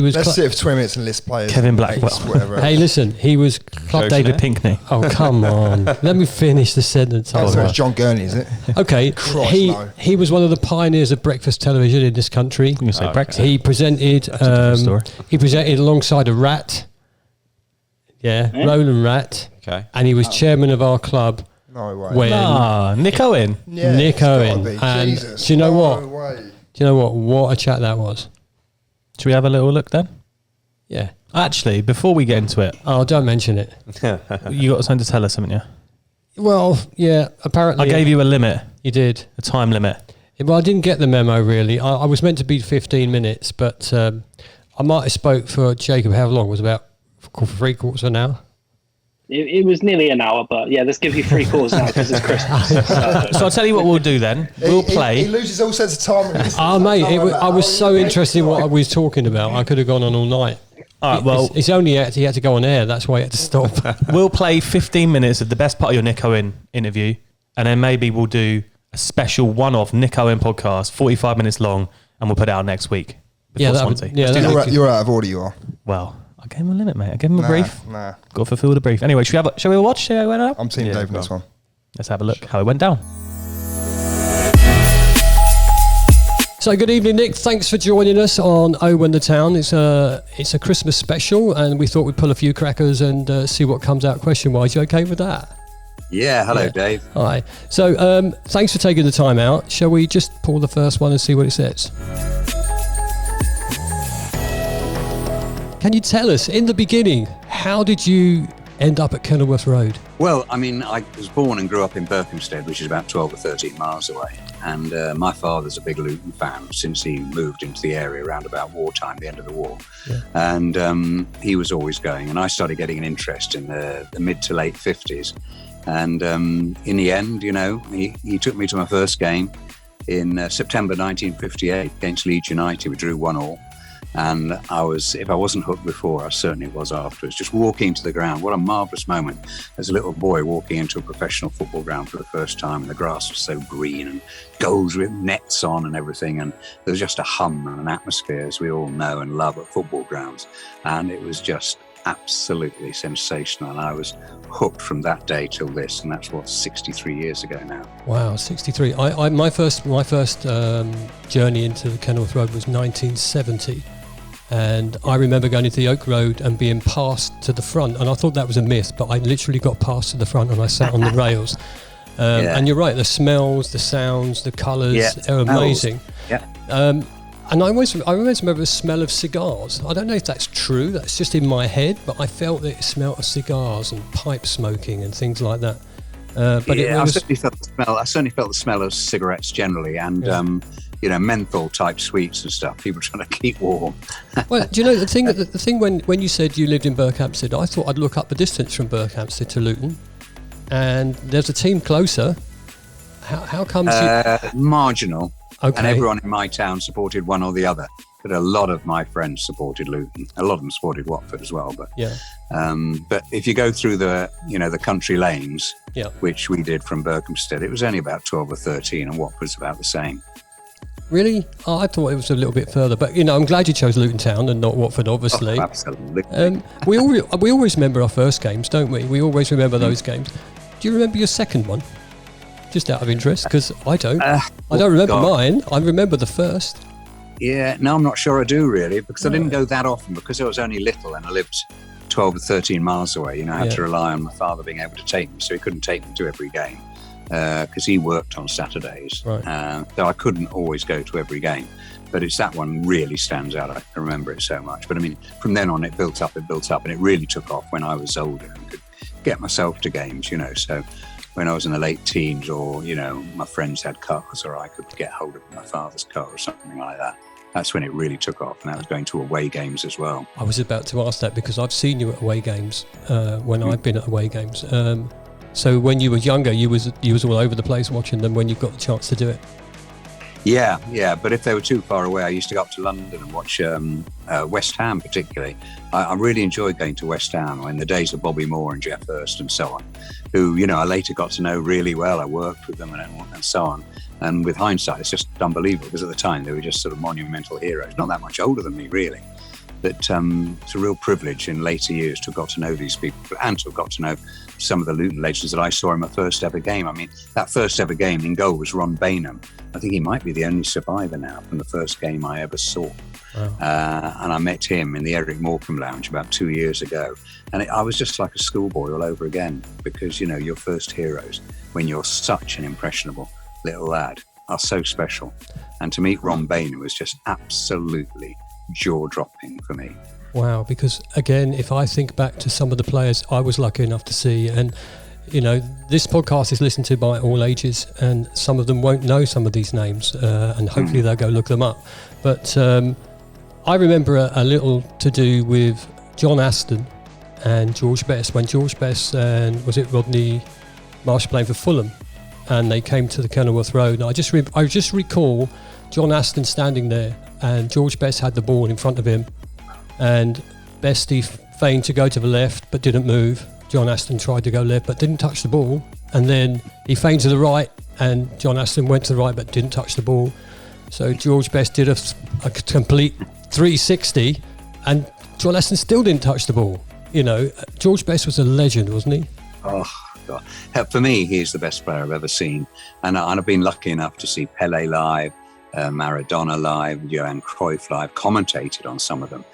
was... Let's sit for 20 minutes and list players. Kevin Blackwell. Whatever. Hey, listen, he was Club David David... Pinckney. Oh, come on. Let me finish the sentence. Oh, so it's John Gurney, is it? Okay, Christ, no. he was one of the pioneers of breakfast television in this country. I'm going to say Brexit. He presented. different story. He presented alongside a Rat. Yeah, Roland Rat, Okay. and he was chairman of our club No way. when Nick Owen. Yeah, Nick it's gotta Owen. be. And Jesus. do you know No what? way. Do you know what? What a chat that was. Should we have a little look then? Yeah. Actually, before we get into it, Oh, don't mention it. you got something to tell us, haven't you? Well, yeah. Apparently, I gave you a limit, You did. a time limit. Well, I didn't get the memo really. I was meant to be 15 minutes, but I might have spoke for Jacob. How long? It was about 3/4 of an hour. It was nearly an hour, but yeah, let's give you 3 calls now because it's Christmas. So I'll tell you what we'll do then. We'll play. He loses all sense of time. Oh, mate, I was so interested in what I was talking about. I could have gone on all night. All right, well, It's only he had to go on air. That's why he had to stop. we'll play 15 minutes of the best part of your Nick Owen interview, and then maybe we'll do a special one-off Nick Owen podcast, 45 minutes long, and we'll put it out next week. Yeah, Before that would- Swansea. yeah, Let's do that that. would- You're out of order, you are. Well, I gave him a limit, mate. I gave him a Nah, brief. Nah, Got to fulfill the brief. Anyway, shall we watch? Shall we went up? I'm Team Yeah, Dave in go this on. one. Let's have a look how it went down. So good evening, Nick. Thanks for joining us on Owen the Town. It's a Christmas special, and we thought we'd pull a few crackers and see what comes out question-wise. You okay with that? Yeah, hello, Dave. Hi. So thanks for taking the time out. Shall we just pull the first one and see what it says? Can you tell us, in the beginning, how did you end up at Kenilworth Road? Well, I mean, I was born and grew up in Berkhamsted, which is about 12 or 13 miles away. And my father's a big Luton fan since he moved into the area around about wartime, the end of the war. Yeah. And he was always going. And I started getting an interest in the mid to late 50s. And in the end, you know, he took me to my first game in September 1958 against Leeds United. We drew 1-1. And if I wasn't hooked before, I certainly was afterwards. Just walking to the ground, what a marvellous moment as a little boy walking into a professional football ground for the first time. And the grass was so green and goals with nets on and everything. And there was just a hum and an atmosphere, as we all know and love at football grounds. And it was just absolutely sensational. And I was hooked from that day till this. And that's 63 years ago now. Wow, 63. My first journey into the Kenilworth Road was 1970. And I remember going into the Oak Road and being passed to the front, and I thought that was a myth, but I literally got passed to the front and I sat on the rails. And you're right, the smells, the sounds, the colours, are amazing. Yeah. And I always remember the smell of cigars. I don't know if that's true, that's just in my head, but I felt that it smelled of cigars and pipe smoking and things like that. But I certainly felt the smell. I certainly felt the smell of cigarettes generally, and you know, menthol type sweets and stuff. People trying to keep warm. Well, do you know the thing when you said you lived in Berkhamsted, I thought I'd look up the distance from Berkhamsted to Luton, and there's a team closer. How comes marginal? Okay. And everyone in my town supported one or the other. But a lot of my friends supported Luton. A lot of them supported Watford as well. But but if you go through the country lanes, which we did from Berkhamsted, it was only about 12 or 13, and Watford's about the same. Really? Oh, I thought it was a little bit further, but I'm glad you chose Luton Town and not Watford, obviously. Oh, absolutely. We always remember our first games, don't we? We always remember those games. Do you remember your second one? Just out of interest, because I don't. I don't remember mine. I remember the first. Yeah, no, I'm not sure I do really, because I didn't go that often because I was only little and I lived 12 or 13 miles away. I had to rely on my father being able to take me, so he couldn't take me to every game. Because he worked on Saturdays, so I couldn't always go to every game. But it's that one really stands out. I can remember it so much. But I mean, from then on, it built up, and it really took off when I was older and could get myself to games. So when I was in the late teens, or my friends had cars, or I could get hold of my father's car or something like that. That's when it really took off, and I was going to away games as well. I was about to ask that because I've seen you at away games when I've been at away games. So when you were younger, you was all over the place watching them when you got the chance to do it? Yeah. But if they were too far away, I used to go up to London and watch West Ham particularly. I really enjoyed going to West Ham in the days of Bobby Moore and Jeff Hurst and so on, who, I later got to know really well. I worked with them and so on. And with hindsight, it's just unbelievable because at the time they were just sort of monumental heroes, not that much older than me really. But it's a real privilege in later years to have got to know these people and to have got to know some of the Luton legends that I saw in my first ever game. I mean, that first ever game in goal was Ron Bainham. I think he might be the only survivor now from the first game I ever saw. Wow. And I met him in the Eric Morecambe Lounge about 2 years ago. And I was just like a schoolboy all over again because, your first heroes, when you're such an impressionable little lad, are so special. And to meet Ron Bainham was just absolutely jaw-dropping for me. Wow, because again, if I think back to some of the players I was lucky enough to see, and this podcast is listened to by all ages, and some of them won't know some of these names, and hopefully they'll go look them up. But I remember a little to do with John Aston and George Best, when George Best and was it Rodney Marsh playing for Fulham, and they came to the Kenilworth Road. And I just recall John Aston standing there, and George Best had the ball in front of him, and Bestie feigned to go to the left but didn't move. John Aston tried to go left but didn't touch the ball, and then he feigned to the right, and John Aston went to the right but didn't touch the ball. So George Best did a complete 360, and John Aston still didn't touch the ball. George Best was a legend, wasn't he? Oh, God. For me, he's the best player I've ever seen. And I've been lucky enough to see Pele live, Maradona live, Johan Cruyff live, commentated on some of them.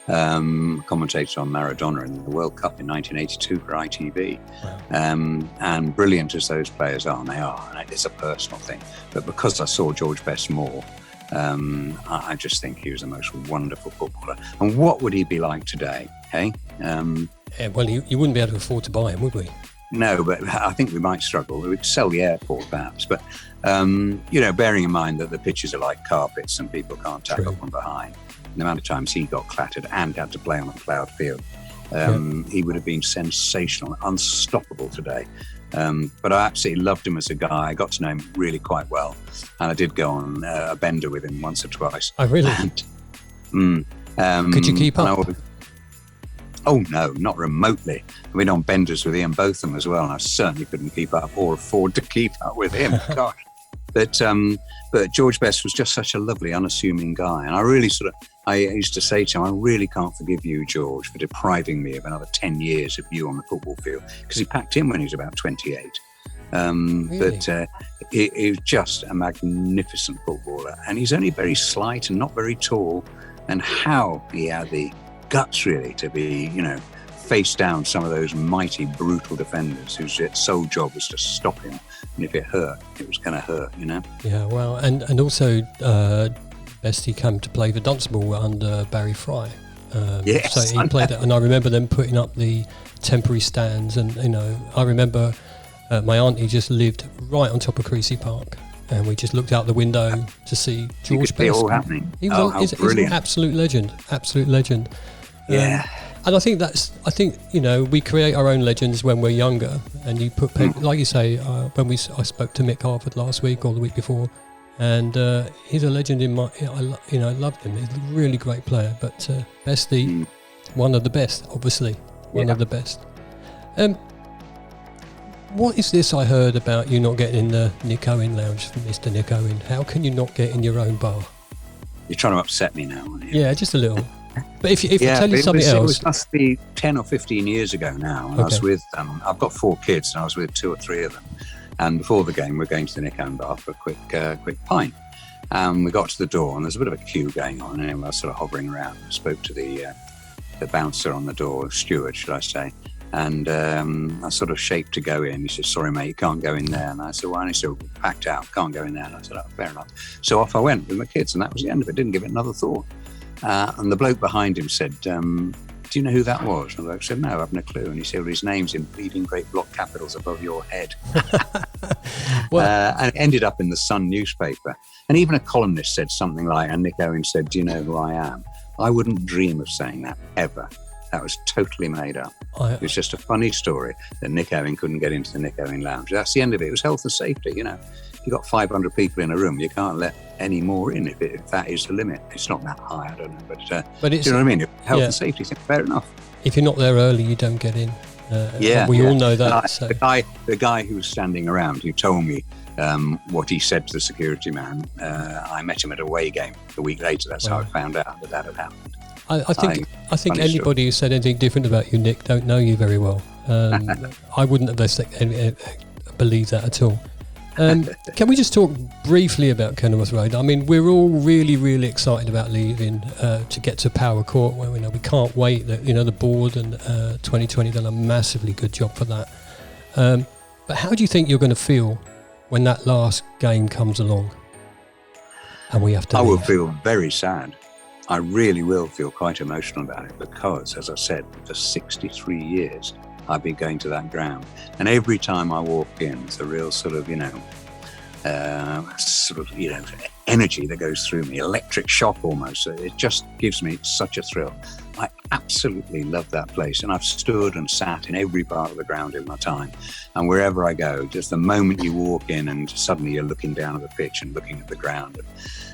Commentated on Maradona in the World Cup in 1982 for ITV. Wow. And brilliant as those players are, and they are, and it's a personal thing. But because I saw George Best more, I just think he was the most wonderful footballer. And what would he be like today? Hey? Well, you wouldn't be able to afford to buy him, would we? No, but I think we might struggle. We could sell the airport perhaps, but bearing in mind that the pitches are like carpets and people can't tackle from behind, and the amount of times he got clattered and had to play on a ploughed field, he would have been sensational, unstoppable today. But I absolutely loved him as a guy. I got to know him really quite well, and I did go on a bender with him once or twice. Oh, really? Could you keep up? Oh no, not remotely. I've been on benders with Ian Botham as well, and I certainly couldn't keep up or afford to keep up with him. Gosh. But George Best was just such a lovely, unassuming guy, and I really I used to say to him, I really can't forgive you, George, for depriving me of another 10 years of you on the football field, because he packed in when he was about 28. Really? But he was just a magnificent footballer, and he's only very slight and not very tall, and how he had the guts really to be, face down some of those mighty, brutal defenders whose sole job was to stop him. And if it hurt, it was going to hurt, Yeah, well, and also Bestie came to play for Dunstable under Barry Fry. Yes, so he played it, and I remember them putting up the temporary stands, and I remember my auntie just lived right on top of Creasy Park, and we just looked out the window to see George Best. It all happening. He's an absolute legend. Yeah. And I think we create our own legends when we're younger, and you put like you say, I spoke to Mick Harford last week or the week before, and he's a legend in my. I loved him. He's a really great player, but Bestie, one of the best, obviously, one of the best. What is this I heard about you not getting in the Nick Owen lounge, Mr. Nick Owen? How can you not get in your own bar? You're trying to upset me now, aren't you? Yeah, just a little. But if you tell you something else... It must be 10 or 15 years ago now. And I was with, I've got 4 kids, and I was with 2 or 3 of them. And before the game, we're going to the Nick Owen bar for a quick pint. We got to the door, and there's a bit of a queue going on, and I was sort of hovering around. I spoke to the bouncer on the door, steward, should I say. And I sort of shaped to go in. He said, sorry, mate, you can't go in there. And I said, why? And he said, packed out, can't go in there. And I said, oh, fair enough. So off I went with my kids, and that was the end of it. Didn't give it another thought. And the bloke behind him said, do you know who that was? And the bloke said, no, I haven't a clue. And he said, well, his name's in bleeding great block capitals above your head. And it ended up in the Sun newspaper. And even a columnist said something like, and Nick Owen said, do you know who I am? I wouldn't dream of saying that, ever. That was totally made up. It was just a funny story that Nick Owen couldn't get into the Nick Owen lounge. That's the end of it. It was health and safety, If you've got 500 people in a room, you can't let any more in if that is the limit. It's not that high, I don't know. But it's, do you know what I mean? Health and safety, fair enough. If you're not there early, you don't get in. We all know that. So. The guy who was standing around, who told me what he said to the security man, I met him at a away game a week later. That's how I found out that had happened. I think anybody who said anything different about you, Nick, don't know you very well. I wouldn't have believed that at all. Can we just talk briefly about Kenilworth Road? I mean, we're all really, really excited about leaving to get to Power Court. Where we can't wait. That the board and 2020 done a massively good job for that. But how do you think you're going to feel when that last game comes along and we have to? I will feel very sad. I really will feel quite emotional about it because, as I said, for 63 years I've been going to that ground, and every time I walk in, it's a real sort of energy that goes through me, electric shock almost. It just gives me such a thrill. I absolutely love that place, and I've stood and sat in every part of the ground in my time, and wherever I go, just the moment you walk in and suddenly you're looking down at the pitch and looking at the ground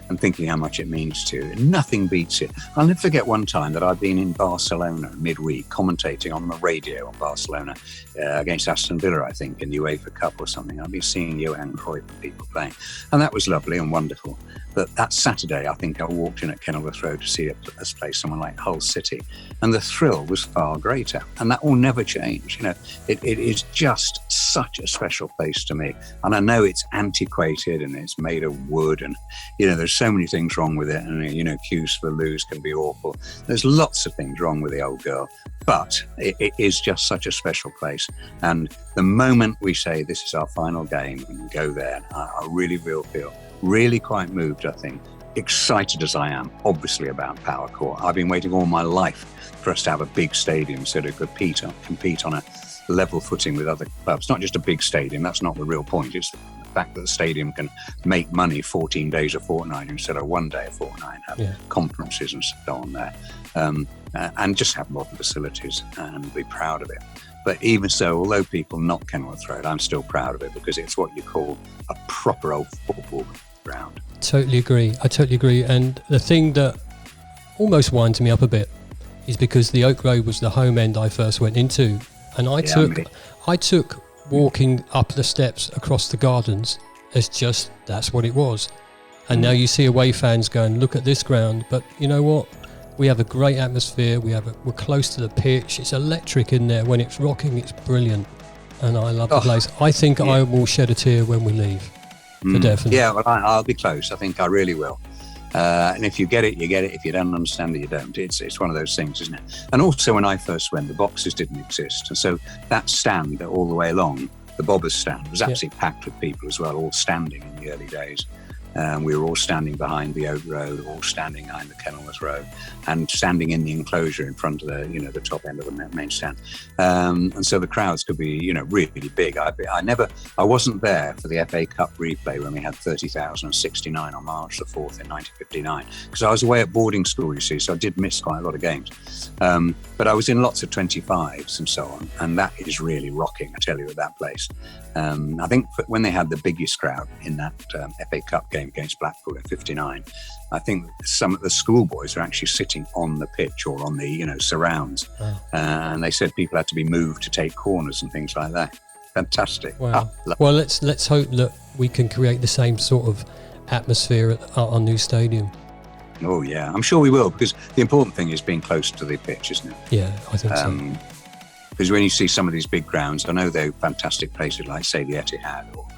and thinking how much it means to you. Nothing beats it. I'll never forget one time that I'd been in Barcelona midweek commentating on the radio on Barcelona against Aston Villa, I think, in the UEFA Cup or something. I'd been seeing Johan Cruyff and people playing, and that was lovely and wonderful. But that Saturday, I think I walked in at Kenilworth Road to see us play someone like Hull City, and the thrill was far greater, and that will never change. It is just such a special place to me, and I know it's antiquated and it's made of wood, and there's so many things wrong with it, and queues for lose can be awful. There's lots of things wrong with the old girl, but it is just such a special place. And the moment we say this is our final game and go there, I really will feel really quite moved, I think. Excited as I am, obviously, about Power Court. I've been waiting all my life for us to have a big stadium so to compete on level footing with other clubs. Not just a big stadium, that's not the real point. It's the fact that the stadium can make money 14 days a fortnight instead of 1 day a fortnight, have conferences and so on there, and just have modern facilities and be proud of it. But even so, although people knock Kenilworth Road, I'm still proud of it because it's what you call a proper old football ground. Totally agree. I totally agree. And the thing that almost winds me up a bit is because the Oak Road was the home end I first went into, and I took walking up the steps across the gardens as just that's what it was. And now you see away fans going, look at this ground, but you know what? We have a great atmosphere. We're close to the pitch. It's electric in there. When it's rocking, it's brilliant, and I love the place. I think I will shed a tear when we leave, for definite. Yeah, well, I'll be close. I think I really will. And if you get it, you get it. If you don't understand it, you don't. It's one of those things, isn't it? And also, when I first went, the boxes didn't exist, and so that stand all the way along, the Bobbers stand, was absolutely packed with people as well, all standing in the early days. We were all standing behind the Oak Road, all standing behind the Kenilworth Road, and standing in the enclosure in front of the top end of the main stand. And so the crowds could be, really big. I wasn't there for the FA Cup replay when we had 30,069 on March the 4th in 1959, because I was away at boarding school, you see, so I did miss quite a lot of games. But I was in lots of 25s and so on, and that is really rocking, I tell you, at that place. I think when they had the biggest crowd in that FA Cup game against Blackpool in 59, I think some of the schoolboys were actually sitting on the pitch or on the surrounds, and they said people had to be moved to take corners and things like that. Fantastic. Wow. Well, let's hope that we can create the same sort of atmosphere at our new stadium. Oh yeah, I'm sure we will, because the important thing is being close to the pitch, isn't it? Yeah, I think so. Because when you see some of these big grounds, I know they're fantastic places like, say, the Etihad or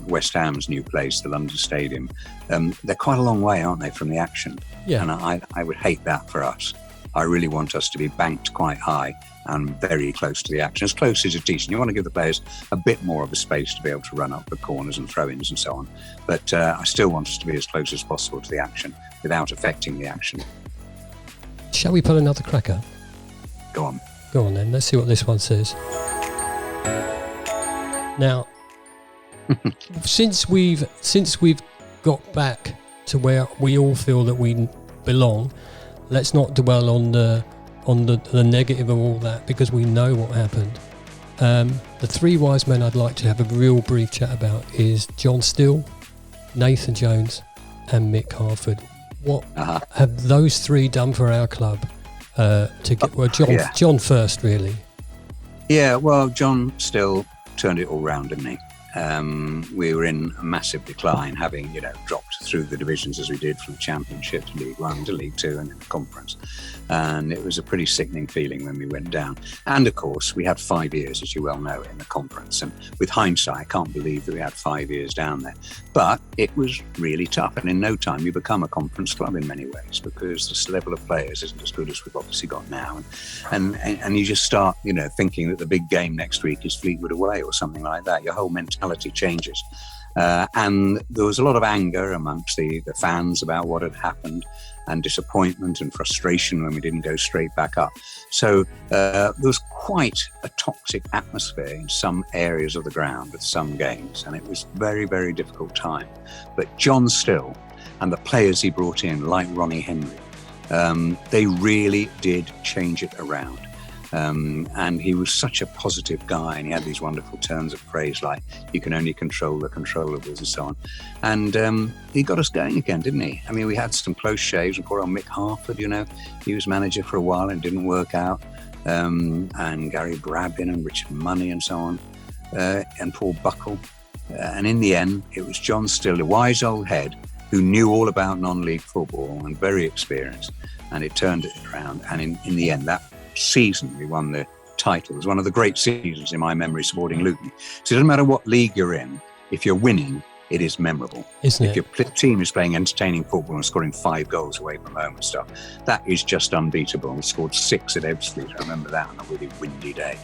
West Ham's new place, the London Stadium. They're quite a long way, aren't they, from the action? Yeah. And I would hate that for us. I really want us to be banked quite high and very close to the action, as close as it's decent. You want to give the players a bit more of a space to be able to run up the corners and throw-ins and so on. But I still want us to be as close as possible to the action without affecting the action. Shall we put another cracker? Go on. Go on then, let's see what this one says. Now, since we've got back to where we all feel that we belong, let's not dwell on the negative of all that, because we know what happened. The three wise men I'd like to have a real brief chat about is John Still, Nathan Jones and Mick Harford. What have those three done for our club? John first, really. Yeah, well, John Still turned it all round, didn't he? We were in a massive decline, having dropped through the divisions as we did, from the Championship to League One to League Two and then the Conference, and it was a pretty sickening feeling when we went down. And of course we had 5 years, as you well know, in the Conference, and with hindsight I can't believe that we had 5 years down there, but it was really tough, and in no time you become a Conference club in many ways, because this level of players isn't as good as we've obviously got now, and you just start thinking that the big game next week is Fleetwood away or something like that. Your whole mentality changes, and there was a lot of anger amongst the fans about what had happened, and disappointment and frustration when we didn't go straight back up. So there was quite a toxic atmosphere in some areas of the ground with some games, and it was very, very difficult time. But John Still and the players he brought in, like Ronnie Henry, they really did change it around. And he was such a positive guy, and he had these wonderful terms of praise like, you can only control the controllables and so on. And he got us going again, didn't he? I mean, we had some close shaves, and poor old Mick Harford, he was manager for a while and didn't work out. And Gary Brabin and Richard Money and so on, and Paul Buckle. And in the end, it was John Still, a wise old head who knew all about non-league football and very experienced, and it turned it around. And in the end, that season we won the title. It was one of the great seasons in my memory, supporting Luton. So it doesn't matter what league you're in, if you're winning, it is memorable. Isn't it? If your team is playing entertaining football and scoring 5 goals away from home and stuff, that is just unbeatable. We scored 6 at Ebbsfleet. I remember that on a really windy day.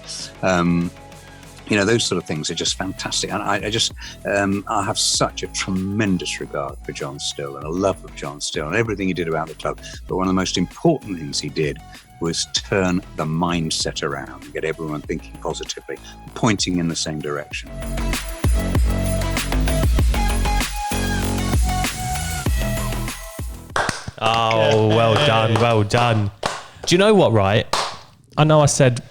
You know, those sort of things are just fantastic. And I have such a tremendous regard for John Still and a love of John Still and everything he did about the club. But one of the most important things he did was turn the mindset around and get everyone thinking positively, pointing in the same direction. Oh, well done, well done. Do you know what, right? I know I said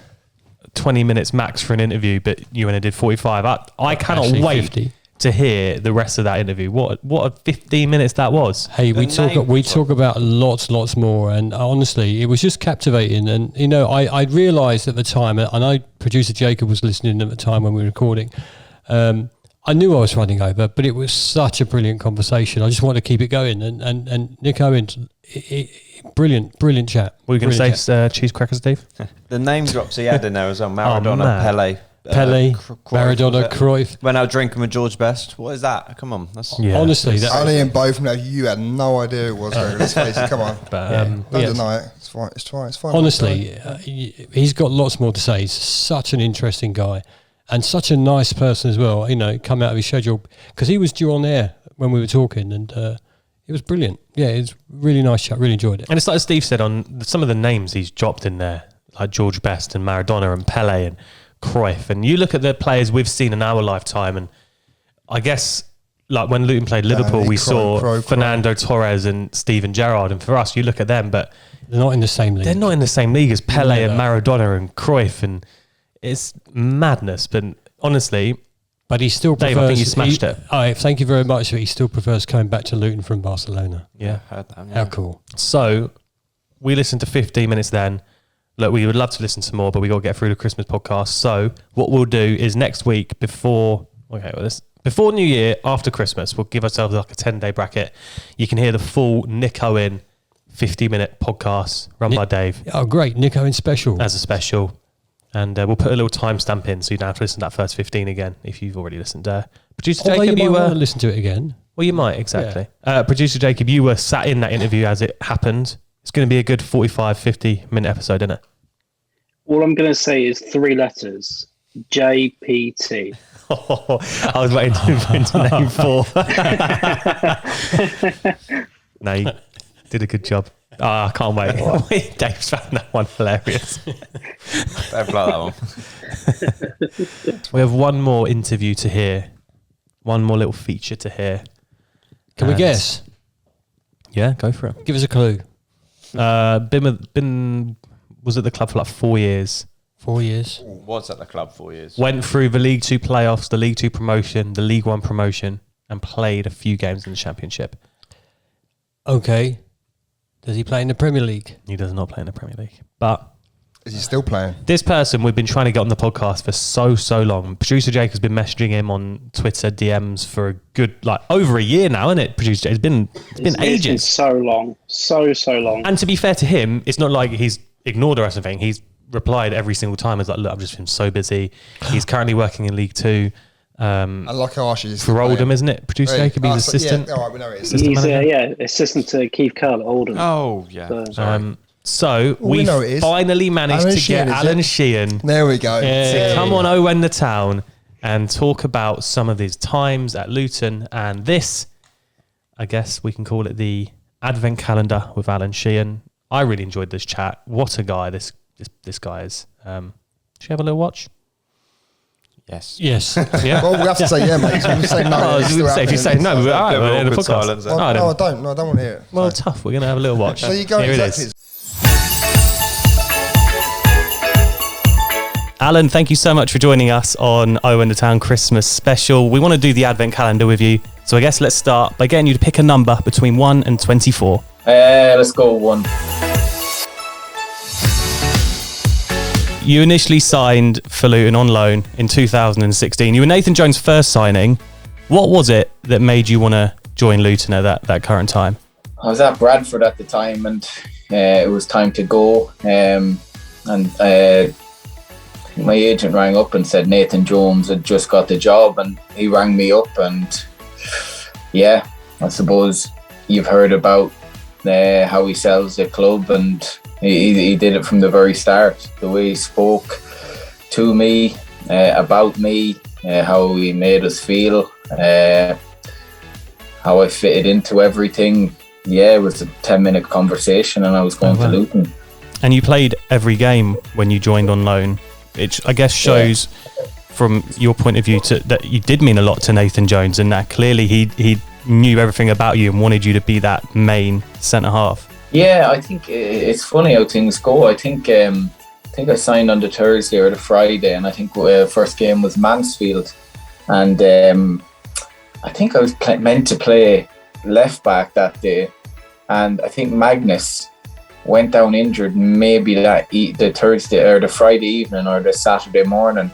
20 minutes max for an interview, but you only did 45. I cannot Actually, wait 50. to hear the rest of that interview. What a 15 minutes that was. Hey, we talk about lots more, and honestly, it was just captivating. And you know, I realised at the time, and I know producer Jacob was listening at the time when we were recording. I knew I was running over, but it was such a brilliant conversation. I just wanted to keep it going. And Nick Owen, brilliant chat. Were you going to say cheese crackers, Steve? The name drops he had in there as well. Maradona, Pele. Maradona, Cruyff. Went out drinking with George Best. What is that? Come on. That's Honestly, only in both now. You had no idea it was. Let's face it. Come on. But, Don't deny it. It's fine. It's fine. Honestly, he's got lots more to say. He's such an interesting guy and such a nice person as well. You know, come out of his schedule because he was due on air when we were talking, and it was brilliant. Yeah, it was really nice chat. Really enjoyed it. And it's like Steve said on some of the names he's dropped in there, like George Best and Maradona and Pele and Cruyff. And you look at the players we've seen in our lifetime, and I guess like when Luton played Liverpool, we saw Fernando Torres and Steven Gerrard. And for us, you look at them, but they're not in the same league. They're not in the same league as Pele and Maradona and Cruyff, and it's madness. But honestly, but he still prefers. Dave, I think you smashed it. Thank you very much. But he still prefers coming back to Luton from Barcelona. Yeah, heard that, How cool. So we listened to 15 minutes then. Look, we would love to listen to more, but we got to get through the Christmas podcast. So what we'll do is next week before New Year, after Christmas, we'll give ourselves like a 10-day bracket. You can hear the full Nick Owen 50-minute podcast run by Dave. Oh, great. Nick Owen special. As a special. And we'll put a little timestamp in so you don't have to listen to that first 15 again if you've already listened. Producer Jacob, you might want to listen to it again. Well, you might, exactly. Yeah. Producer Jacob, you were sat in that interview as it happened. It's going to be a good 45, 50-minute episode, isn't it? All I'm going to say is 3 letters. JPT. Oh, I was waiting for him to name 4. No, you did a good job. I can't wait. Dave's found that one hilarious. Don't blow that one. We have one more interview to hear. One more little feature to hear. Can we guess? Yeah, go for it. Give us a clue. Was at the club for like 4 years. 4 years. Was at the club 4 years. Went through the League 2 playoffs, the League 2 promotion, the League 1 promotion, and played a few games in the Championship. Okay. Does he play in the Premier League? He does not play in the Premier League. But is he still playing? This person we've been trying to get on the podcast for so long. Producer Jake has been messaging him on Twitter DMs for a good over a year now, isn't it? Producer Jake, it's been ages. It's been so long, so long. And to be fair to him, it's not like he's ignored her or something. He's replied every single time. He's like, look, I've just been so busy. He's currently working in League 2. And like how she's for Oldham, isn't it? Producer Jacob, he's assistant. Yeah, all right, we know it is. He's assistant to Keith Curl at Oldham. Oh yeah. So we finally managed to get Alan Sheehan. There we go. To come on Owen the Town and talk about some of his times at Luton, and this, I guess we can call it the Advent Calendar with Alan Sheehan. I really enjoyed this chat. What a guy this guy is. Should you have a little watch? Yes. Yeah. Well, we have to say yeah, mate. So we say no. If you say no, we're all right. We're in the podcast. No, I don't want to hear it. Well, tough. We're going to have a little watch. So you go. Here it is. Alan, thank you so much for joining us on Owen the Town Christmas special. We want to do the Advent Calendar with you. So I guess let's start by getting you to pick a number between 1 and 24. Let's go 1. You initially signed for Luton on loan in 2016. You were Nathan Jones' first signing. What was it that made you want to join Luton at that current time? I was at Bradford at the time, and it was time to go. My agent rang up and said Nathan Jones had just got the job, and he rang me up, and yeah, I suppose you've heard about how he sells the club, and he did it from the very start. The way he spoke to me, about me, how he made us feel, how I fitted into everything. Yeah, it was a 10-minute conversation, and I was going to Luton. And you played every game when you joined on loan, which I guess shows from your point of view that you did mean a lot to Nathan Jones, and that clearly he knew everything about you and wanted you to be that main centre half. Yeah, I think it's funny how things go. I think I signed on the Thursday or the Friday, and I think first game was Mansfield, and I think I was meant to play left back that day, and I think Magnus went down injured maybe the Thursday or the Friday evening or the Saturday morning,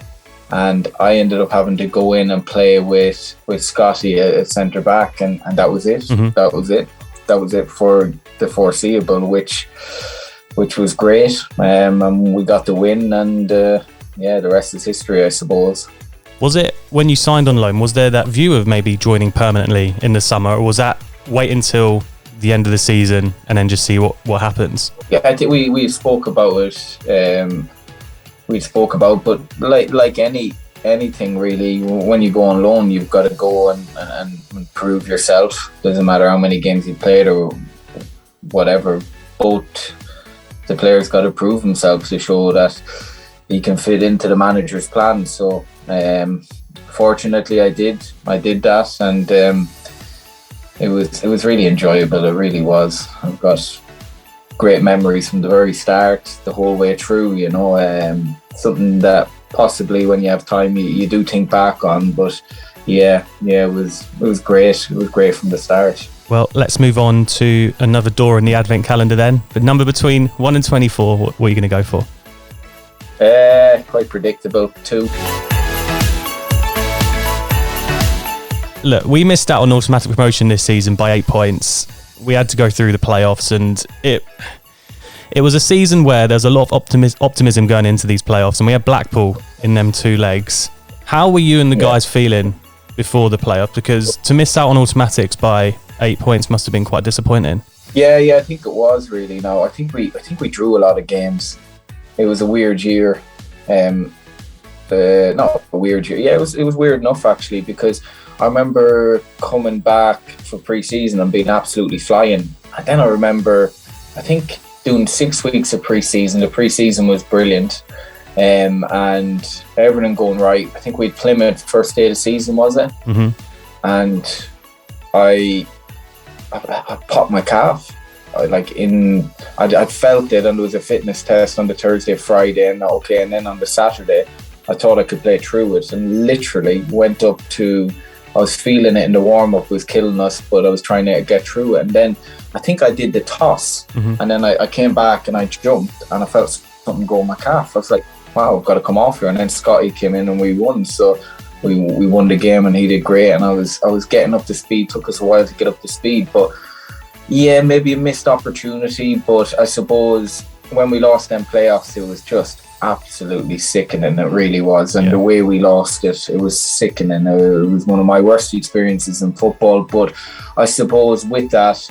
and I ended up having to go in and play with Scotty at centre back, and that was it. Mm-hmm. That was it for the foreseeable, which was great, and we got the win, and the rest is history, I suppose. Was it, when you signed on loan, was there that view of maybe joining permanently in the summer, or was that wait until the end of the season and then just see what happens? Yeah, I think we spoke about it. But like anything really, when you go on loan, you've got to go and prove yourself. Doesn't matter how many games you played or whatever. Both the players got to prove themselves to show that he can fit into the manager's plan. So fortunately, I did that, and it was really enjoyable. It really was. I've got great memories from the very start, the whole way through. You know, something that possibly when you have time you do think back on. But yeah, it was great. It was great from the start. Well, let's move on to another door in the advent calendar then. The number between 1 and 24. What are you going to go for? Quite predictable, 2. Look, we missed out on automatic promotion this season by 8 points. We had to go through the playoffs, and it was a season where there's a lot of optimism going into these playoffs, and we had Blackpool in them 2 legs. How were you and the guys feeling before the playoff? Because to miss out on automatics by 8 points must have been quite disappointing. Yeah, I think it was really. No, I think we drew a lot of games. It was a weird year. Not a weird year. Yeah, it was weird enough actually, because I remember coming back for pre-season and being absolutely flying. And then I remember, I think, doing 6 weeks of pre-season. The pre-season was brilliant. And everything going right. I think we'd Plymouth first day of the season, was it? Mm-hmm. And I popped my calf. I felt it, and there was a fitness test on the Thursday, Friday, and then on the Saturday, I thought I could play through it, and literally went up to. I was feeling it in the warm up, was killing us, but I was trying to get through it, and then I think I did the toss, and then I came back and I jumped, and I felt something go in my calf. I was like, "Wow, I've got to come off here." And then Scotty came in and we won, so we won the game, and he did great. And I was getting up to speed. Took us a while to get up to speed, but. Yeah, maybe a missed opportunity, but I suppose when we lost them playoffs, it was just absolutely sickening. It really was. And the way we lost it was sickening. It was one of my worst experiences in football. But I suppose with that,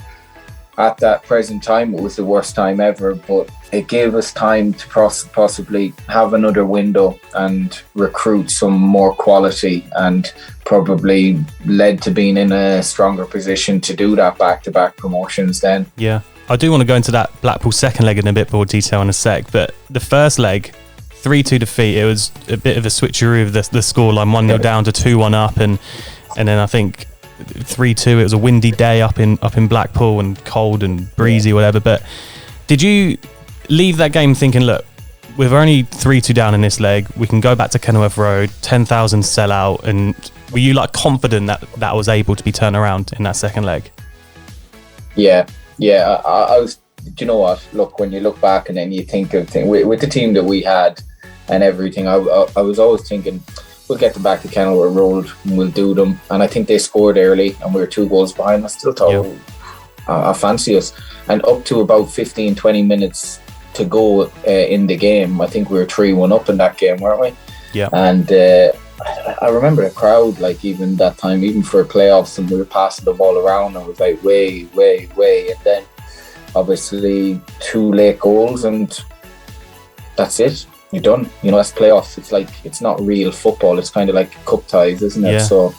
at that present time, it was the worst time ever. But it gave us time to possibly have another window and recruit some more quality, and probably led to being in a stronger position to do that back-to-back promotions then. Yeah, I do want to go into that Blackpool second leg in a bit more detail in a sec, but the first leg, 3-2 defeat, it was a bit of a switcheroo of the scoreline, 1-0 down to 2-1 up, and then I think 3-2, it was a windy day up in Blackpool and cold and breezy, whatever. But did you leave that game thinking, look, we're only 3-2 down in this leg, we can go back to Kenilworth Road, 10,000 sell out, and were you confident that was able to be turned around in that second leg? Yeah, I was. Do you know what? Look, when you look back and then you think of with the team that we had and everything, I was always thinking, we'll get them back to Kenilworth Road and we'll do them. And I think they scored early and we were 2 goals behind. I still thought, I fancy us. And up to about 15-20 minutes to go in the game, I think we were 3-1 up in that game, weren't we? Yeah. And I remember the crowd, even that time, even for playoffs, and we were passing the ball around, and it was like way. And then obviously 2 late goals, and that's it. you're done. You know, that's playoffs. It's like, it's not real football. It's kind of like cup ties, isn't it? Yeah.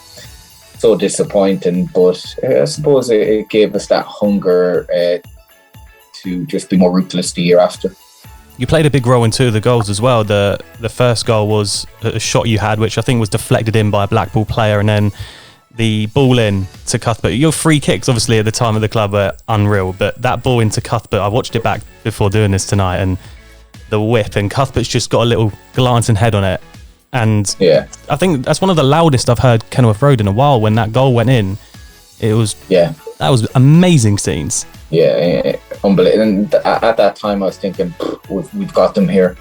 So disappointing. But I suppose it gave us that hunger to just be more ruthless the year after. You played a big role in 2 of the goals as well. The first goal was a shot you had, which I think was deflected in by a Blackpool player, and then the ball in to Cuthbert. Your free kicks, obviously, at the time of the club were unreal, but that ball into Cuthbert, I watched it back before doing this tonight, and the whip, and Cuthbert's just got a little glancing head on it. And yeah, I think that's one of the loudest I've heard Kenilworth Road in a while. When that goal went in, that was amazing scenes. Yeah, unbelievable. And at that time, I was thinking, we've got them here.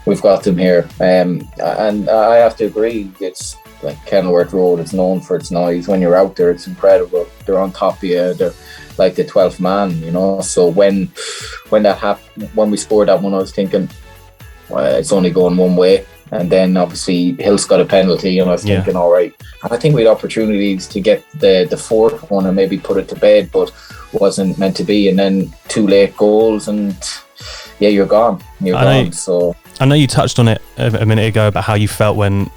We've got them here. And I have to agree, it's like Kenilworth Road, it's known for its noise. When you're out there, it's incredible. They're on top of you. They're like the 12th man, you know. So when that happened, when we scored that one, I was thinking, well, it's only going one way. And then obviously Hill's got a penalty, and I was thinking, all right. And I think we had opportunities to get the fourth one and maybe put it to bed, but wasn't meant to be. And then 2 late goals, and yeah, you're gone. So I know you touched on it a minute ago about how you felt when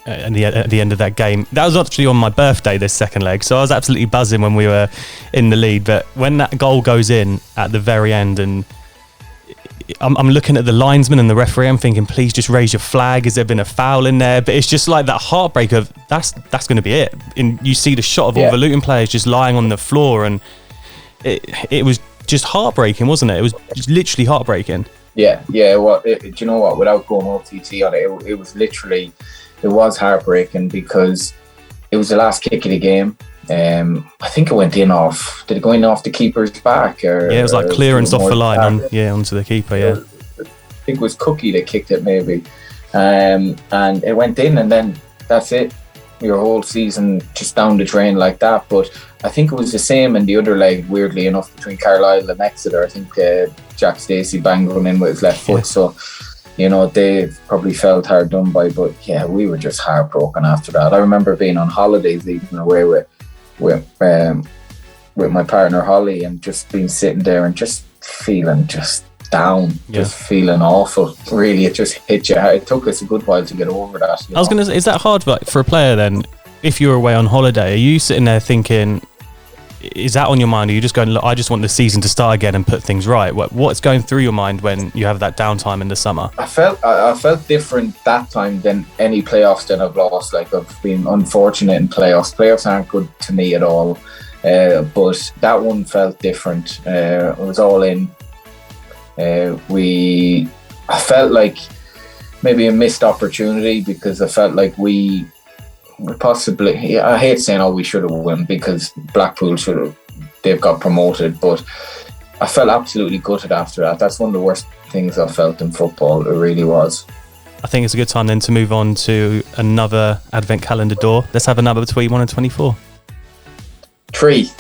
at the end of that game. That was actually on my birthday, this second leg, so I was absolutely buzzing when we were in the lead. But when that goal goes in at the very end, and I'm looking at the linesman and the referee, I'm thinking, please just raise your flag. Has there been a foul in there? But it's just like that heartbreak of that's going to be it. And you see the shot of all the Luton players just lying on the floor, and it was just heartbreaking, wasn't it? It was just literally heartbreaking. Yeah. Well, do you know what? Without going OTT on it, it was literally, it was heartbreaking because it was the last kick of the game. I think it went in off. Did it go in off the keeper's back? Or, it was like clearance off the line onto the keeper. Yeah, I think it was Cookie that kicked it maybe, and it went in, and then that's it. Your whole season just down the drain like that. But I think it was the same in the other leg, weirdly enough, between Carlisle and Exeter. I think Jack Stacey banged one in with his left foot. So, you know, they probably felt hard done by. But yeah, we were just heartbroken after that. I remember being on holidays, even away with my partner Holly, and just being sitting there and just feeling just down, just feeling awful. Really, it just hit you. It took us a good while to get over that. I was going to say, is that hard for a player then? If you're away on holiday, are you sitting there thinking, is that on your mind? Or are you just going, look, I just want the season to start again and put things right? What's going through your mind when you have that downtime in the summer? I felt different that time than any playoffs that I've lost. Like, I've been unfortunate in playoffs. Playoffs aren't good to me at all. But that one felt different. It was all in. I felt like maybe a missed opportunity, because I felt like we possibly, I hate saying, we should have won, because Blackpool they've got promoted, but I felt absolutely gutted after that. That's one of the worst things I felt in football. It really was. I think it's a good time then to move on to another advent calendar door. Let's have a number between 1 and 24. 3.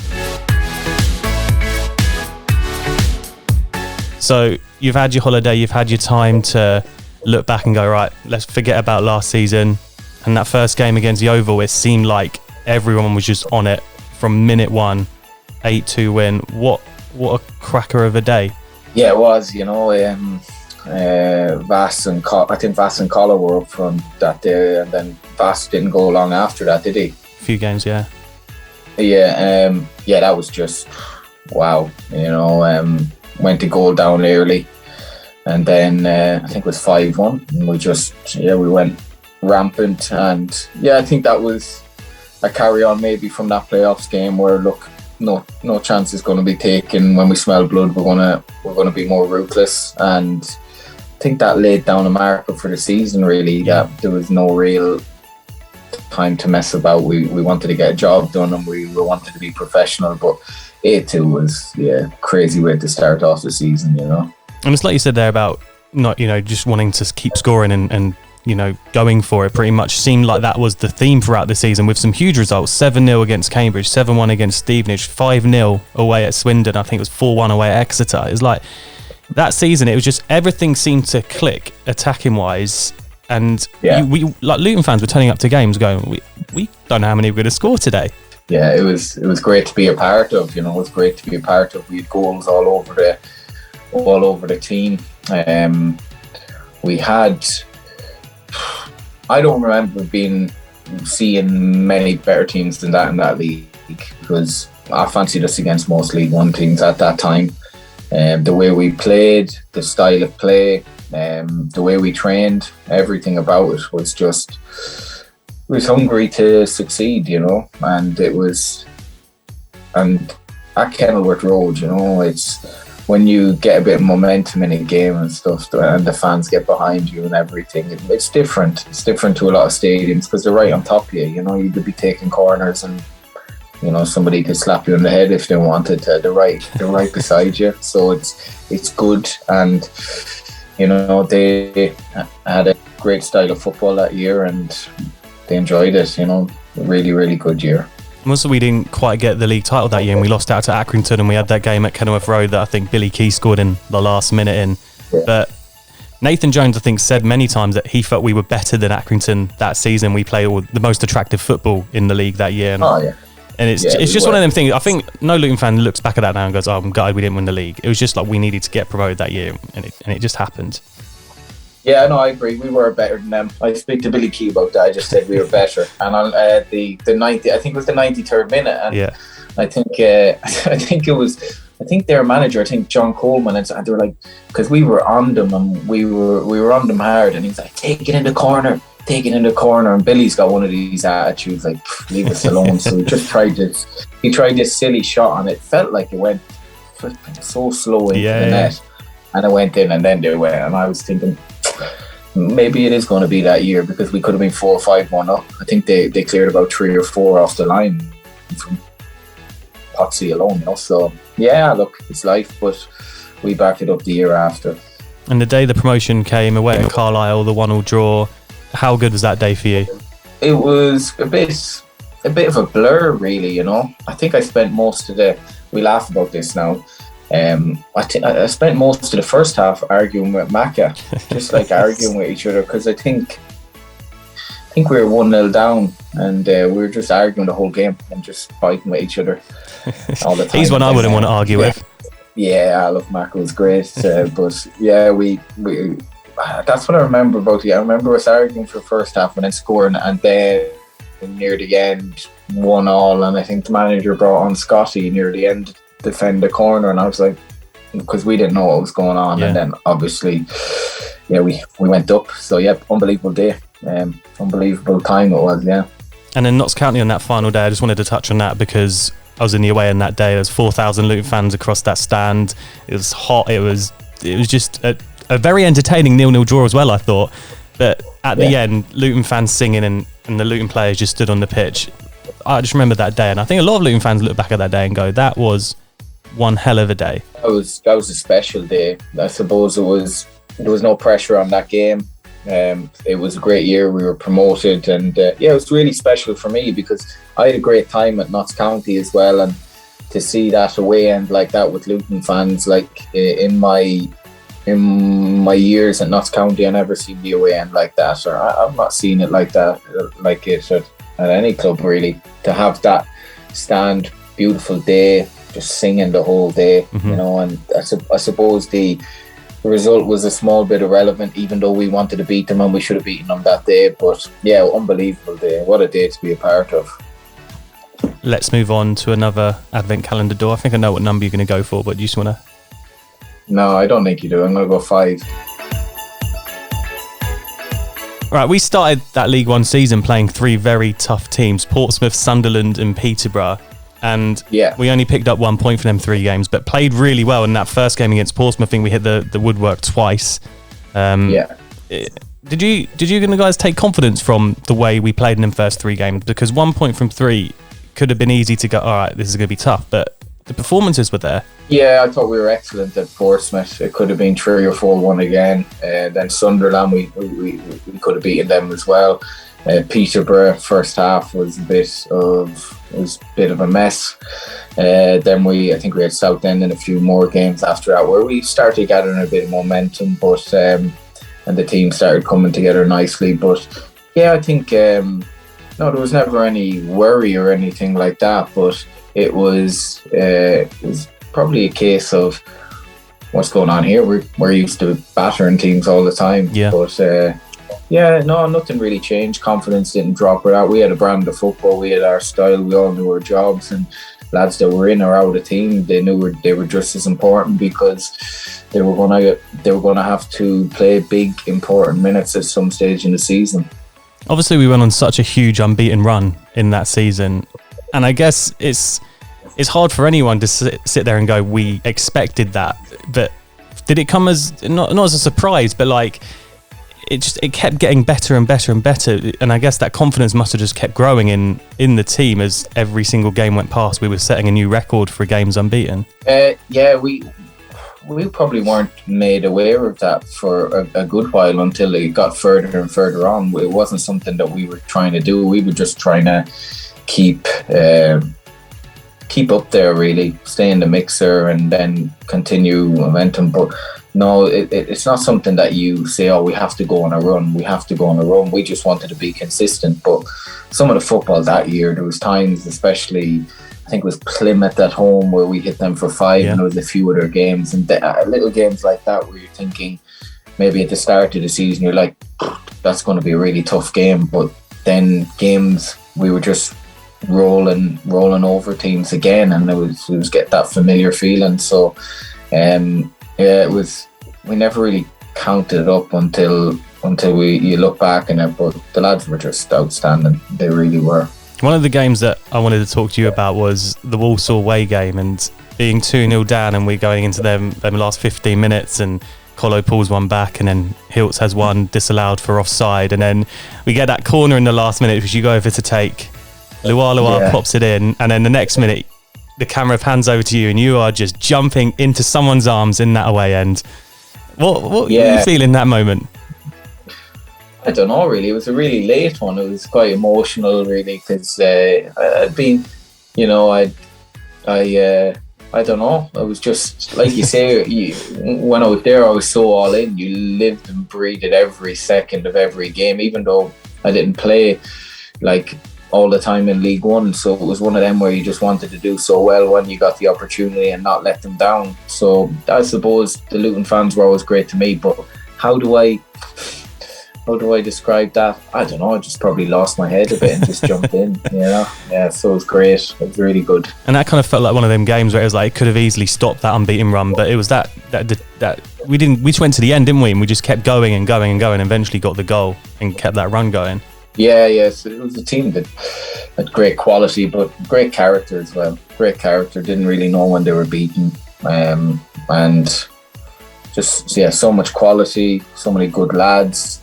So you've had your holiday, you've had your time to look back and go, right, let's forget about last season. And that first game against Yeovil, it seemed like everyone was just on it from minute one. 8-2 win. What a cracker of a day. Yeah, it was. You know, Vass and I think Vass and Collar were up front that day, and then Vass didn't go long after that, did he? A few games, yeah. Yeah, that was just wow. You know, went to goal down early, and then I think it was 5-1, and we went rampant. And I think that was a carry on maybe from that playoffs game where, look, no chance is going to be taken. When we smell blood, we're gonna be more ruthless, and I think that laid down a marker for the season, really. That there was no real time to mess about. We wanted to get a job done, and we wanted to be professional. But 8-2 was crazy way to start off the season, you know. And it's like you said there about not, just wanting to keep scoring and going for it. Pretty much seemed like that was the theme throughout the season, with some huge results. 7-0 against Cambridge, 7-1 against Stevenage, 5-0 away at Swindon. I think it was 4-1 away at Exeter. It's like that season, it was just everything seemed to click attacking wise. And we like Luton fans were turning up to games going, we don't know how many we're going to score today. Yeah, it was great to be a part of. It was great to be a part of. We had goals all over the team. we had. I don't remember seeing many better teams than that in that league, because I fancied us against most League One teams at that time. The way we played, the style of play, the way we trained, everything about it was just, was hungry to succeed, you know. And at Kenilworth Road, you know, it's when you get a bit of momentum in a game and stuff, and the fans get behind you and everything, it's different. It's different to a lot of stadiums because they're right on top of you. You know, you could be taking corners and, you know, somebody could slap you on the head if they wanted to. They're right beside you. So it's good, and you know, they had a great style of football that year, and they enjoyed it. You know, really, really good year. Also, we didn't quite get the league title that year, and we lost out to Accrington, and we had that game at Kenilworth Road that I think Billy Key scored in the last minute in. Yeah. But Nathan Jones, I think, said many times that he felt we were better than Accrington that season. We played the most attractive football in the league that year. And, and it's just one of them things. I think no Luton fan looks back at that now and goes, "Oh, I'm gutted we didn't win the league." It was just like we needed to get promoted that year, and it just happened. Yeah, no, I agree. We were better than them. I speak to Billy Key about that. I just said we were better. And on the 90, I think it was the 93rd minute. And yeah. I think their manager, I think John Coleman, and they were like, because we were on them and we were on them hard, and he was like, take it in the corner. And Billy's got one of these attitudes like, leave us alone. So he just tried this silly shot, and it felt like it went so slow into the net. And it went in, and then they went, and I was thinking, maybe it is going to be that year, because we could have been 4 or 5-1 up. I think they cleared about 3 or 4 off the line from Potsy alone, you know. So yeah, look, it's life, but we backed it up the year after. And the day the promotion came, away at Carlisle, the 1-1 draw. How good was that day for you? It was a bit of a blur, really, you know. I think I spent most of we laugh about this now. I spent most of the first half arguing with Macca, just like arguing with each other, because I think we were 1-0 down, and we were just arguing the whole game and just fighting with each other all the time. He's one I wouldn't want to argue with. Yeah, look, Macca was great, but yeah, we that's what I remember about it. I remember us arguing for the first half and then scoring, and then near the end 1-1, and I think the manager brought on Scotty near the end defend the corner, and I was like, because we didn't know what was going on, and then obviously we went up. So unbelievable day, unbelievable time it was. And then Notts County on that final day, I just wanted to touch on that because I was in the away end that day. There was 4,000 Luton fans across that stand. It was hot. It was just a very entertaining 0-0 draw as well, I thought. But at the end, Luton fans singing and the Luton players just stood on the pitch. I just remember that day, and I think a lot of Luton fans look back at that day and go, that was one hell of a day. That was a special day. I suppose there was no pressure on that game. It was a great year. We were promoted, and it was really special for me because I had a great time at Notts County as well, and to see that away end like that with Luton fans, like in my years at Notts County, I never seen the away end like that, or I've not seen it like that, like it at any club really. To have that stand, beautiful day, just singing the whole day, you know, and I suppose the result was a small bit irrelevant, even though we wanted to beat them and we should have beaten them that day. But yeah, unbelievable day. What a day to be a part of. Let's move on to another advent calendar door. I think I know what number you're going to go for, but do you just want to? No, I don't think you do. I'm going to go 5. Right, we started that League One season playing 3 very tough teams: Portsmouth, Sunderland and Peterborough. And we only picked up 1 point from them 3 games, but played really well in that first game against Portsmouth. I think we hit the woodwork twice. Did you guys take confidence from the way we played in them first 3 games? Because 1 point from 3 could have been easy to go, all right, this is going to be tough, but the performances were there. Yeah, I thought we were excellent at Portsmouth. It could have been 3 or 4-1 again. Then Sunderland, we could have beaten them as well. Peterborough first half was a bit of a mess. Then I think we had Southend in a few more games after that where we started gathering a bit of momentum, but and the team started coming together nicely. But yeah, I think there was never any worry or anything like that. But it was probably a case of what's going on here? We're used to battering teams all the time. Yeah. But no, nothing really changed. Confidence didn't drop with that. We had a brand of football. We had our style. We all knew our jobs, and lads that were in or out of the team, they knew they were just as important, because they were gonna have to play big, important minutes at some stage in the season. Obviously, we went on such a huge unbeaten run in that season, and I guess it's hard for anyone to sit there and go, we expected that. But did it come as not as a surprise, but like it kept getting better and better and better, and I guess that confidence must have just kept growing in the team as every single game went past. We were setting a new record for games unbeaten. We probably weren't made aware of that for a good while until it got further and further on. It wasn't something that we were trying to do. We were just trying to keep up there, really, stay in the mixer and then continue momentum. But no, it's not something that you say, oh, we have to go on a run. We just wanted to be consistent. But some of the football that year, there was times, especially, I think it was Plymouth at home, where we hit them for 5, and there was a few other games. And little games like that where you're thinking, maybe at the start of the season, you're like, that's going to be a really tough game. But then games, we were just rolling over teams again, and it was get that familiar feeling. So it was, we never really counted it up until you look back on it, but the lads were just outstanding. They really were. One of the games that I wanted to talk to you about was the Walsall away game, and being 2-0 down, and we're going into them last 15 minutes, and Colo pulls one back, and then Hiltz has one disallowed for offside, and then we get that corner in the last minute which you go over to take. Lualua pops it in, and then the next minute the camera pans over to you, and you are just jumping into someone's arms in that away end. What were you feeling that moment? I don't know, really. It was a really late one. It was quite emotional, really, because I'd been, I don't know. I was just, like you say, when I was there, I was so all in. You lived and breathed every second of every game, even though I didn't play like all the time in League One. So it was one of them where you just wanted to do so well when you got the opportunity and not let them down. So I suppose the Luton fans were always great to me, but how do I describe that? I don't know. I just probably lost my head a bit and just jumped in, Yeah, so it was great. It was really good. And that kind of felt like one of them games where it was like, it could have easily stopped that unbeaten run, but it was that we just went to the end, didn't we? And we just kept going and going and going, and eventually got the goal and kept that run going. Yeah. So it was a team that had great quality, but great character as well. Great character. Didn't really know when they were beaten, and just so much quality, so many good lads.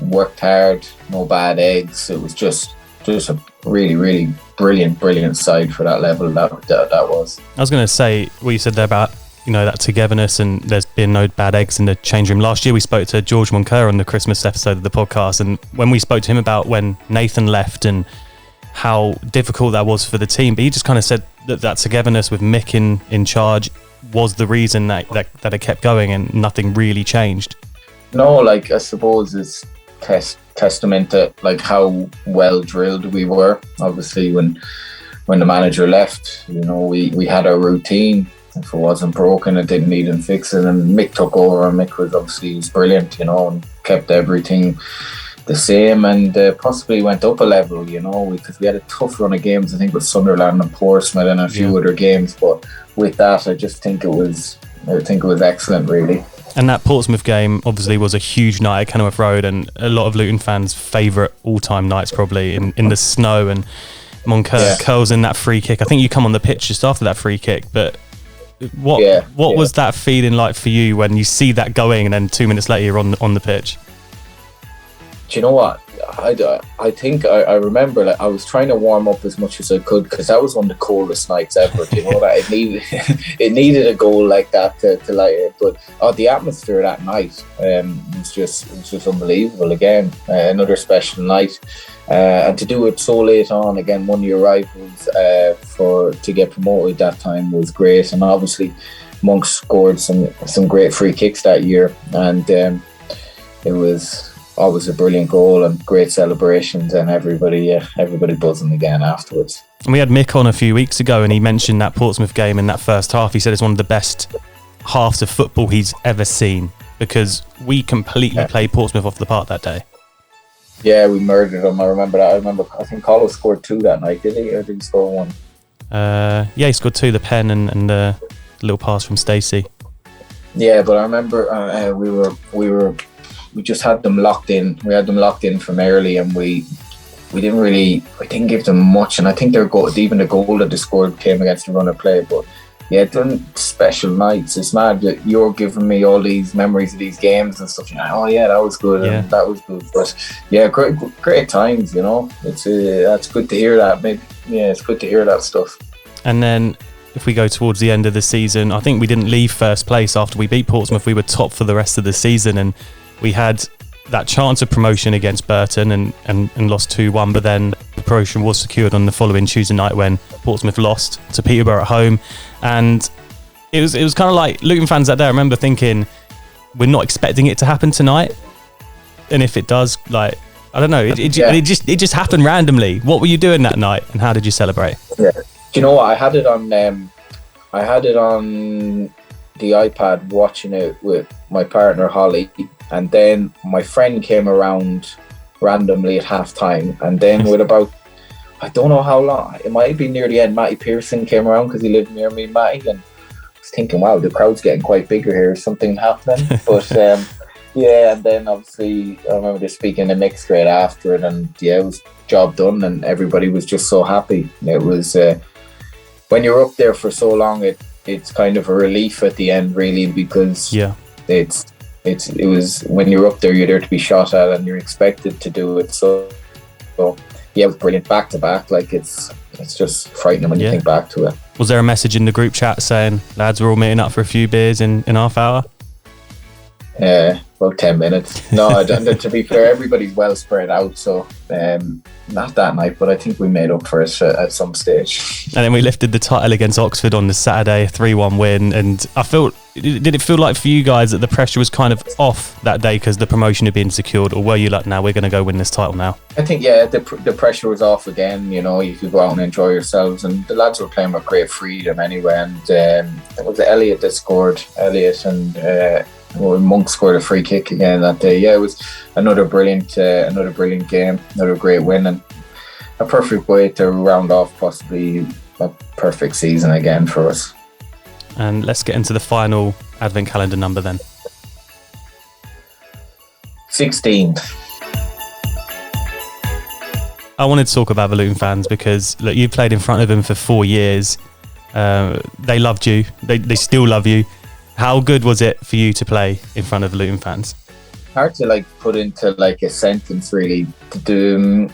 Worked hard, no bad eggs. It was just a really, really brilliant side for that level that was. I was going to say what you said there about that togetherness, and there's been no bad eggs in the change room. Last year we spoke to George Moncur on the Christmas episode of the podcast, and when we spoke to him about when Nathan left and how difficult that was for the team, but he just kind of said that togetherness with Mick in charge was the reason that it kept going, and nothing really changed. No, I suppose it's testament to how well drilled we were. Obviously when the manager left, we had our routine. If it wasn't broken, it didn't need him fixing, and Mick took over, and Mick was brilliant, and kept everything the same, and possibly went up a level, because we had a tough run of games, I think, with Sunderland and Portsmouth and a few other games, but with that I think it was excellent, really. And that Portsmouth game obviously was a huge night at Kenilworth Road, and a lot of Luton fans' favourite all-time nights, probably, in the snow, and Moncur curls in that free kick. I think you come on the pitch just after that free kick, but what was that feeling like for you when you see that going, and then 2 minutes later you're on the pitch? Do you know what? I think I remember I was trying to warm up as much as I could, because that was one of the coldest nights ever. Do you know that it needed a goal like that to light it. But the atmosphere that night was just unbelievable. Again, another special night, and to do it so late on, again, one of your rivals to get promoted that time was great. And obviously Monk scored some great free kicks that year, and it was always a brilliant goal and great celebrations, and everybody buzzing again afterwards. And we had Mick on a few weeks ago, and he mentioned that Portsmouth game in that first half. He said it's one of the best halves of football he's ever seen, because we completely played Portsmouth off the park that day. Yeah, we murdered them. I remember that. I think Carlo scored 2 that night, did he? Or did he score 1? Yeah, he scored 2, the pen and the little pass from Stacey. Yeah, but I remember we just had them locked in. We had them locked in from early, and we didn't give them much. And I think even the goal that they scored came against the run of play. But yeah, done special nights. It's mad that you're giving me all these memories of these games and stuff. You're like, oh yeah, that was good, and that was good. But yeah, great times. It's that's good to hear that. Maybe it's good to hear that stuff. And then if we go towards the end of the season, I think we didn't leave first place after we beat Portsmouth. We were top for the rest of the season, and we had that chance of promotion against Burton and lost 2-1, but then the promotion was secured on the following Tuesday night when Portsmouth lost to Peterborough at home. And it was kind of like Luton fans that day. I remember thinking, we're not expecting it to happen tonight, and if it does, like, I don't know, it just happened randomly. What were you doing that night, and how did you celebrate? Yeah, do you know what? I had it on the iPad watching it with my partner Holly, and then my friend came around randomly at half time, and then with about, I don't know how long, it might be near the end, Matty Pearson came around because he lived near me, Matty, and I was thinking, wow, the crowd's getting quite bigger here, is something happening? But yeah, and then obviously I remember just speaking to Nick straight after it, and yeah, it was job done, and everybody was just so happy. It was when you're up there for so long, it's kind of a relief at the end, really, because it was when you're up there, you're there to be shot at, and you're expected to do it. So yeah, it was brilliant back to back. Like it's just frightening when you think back to it. Was there a message in the group chat saying, lads, we're all meeting up for a few beers in half hour? About 10 minutes. No, to be fair, everybody's well spread out, so not that night, but I think we made up for it at some stage. And then we lifted the title against Oxford on the Saturday, 3-1 win, and did it feel like for you guys that the pressure was kind of off that day because the promotion had been secured, or were you like, now we're going to go win this title now? I think the pressure was off again. You could go out and enjoy yourselves, and the lads were playing with great freedom anyway, and it was Elliot that scored, and Monk scored a free kick again that day. Yeah, it was another brilliant game, another great win, and a perfect way to round off possibly a perfect season again for us. And let's get into the final advent calendar number then. 16. I wanted to talk about the Luton fans because look, you played in front of them for 4 years. They loved you. They still love you. How good was it for you to play in front of Luton fans? Hard to put into a sentence, really. The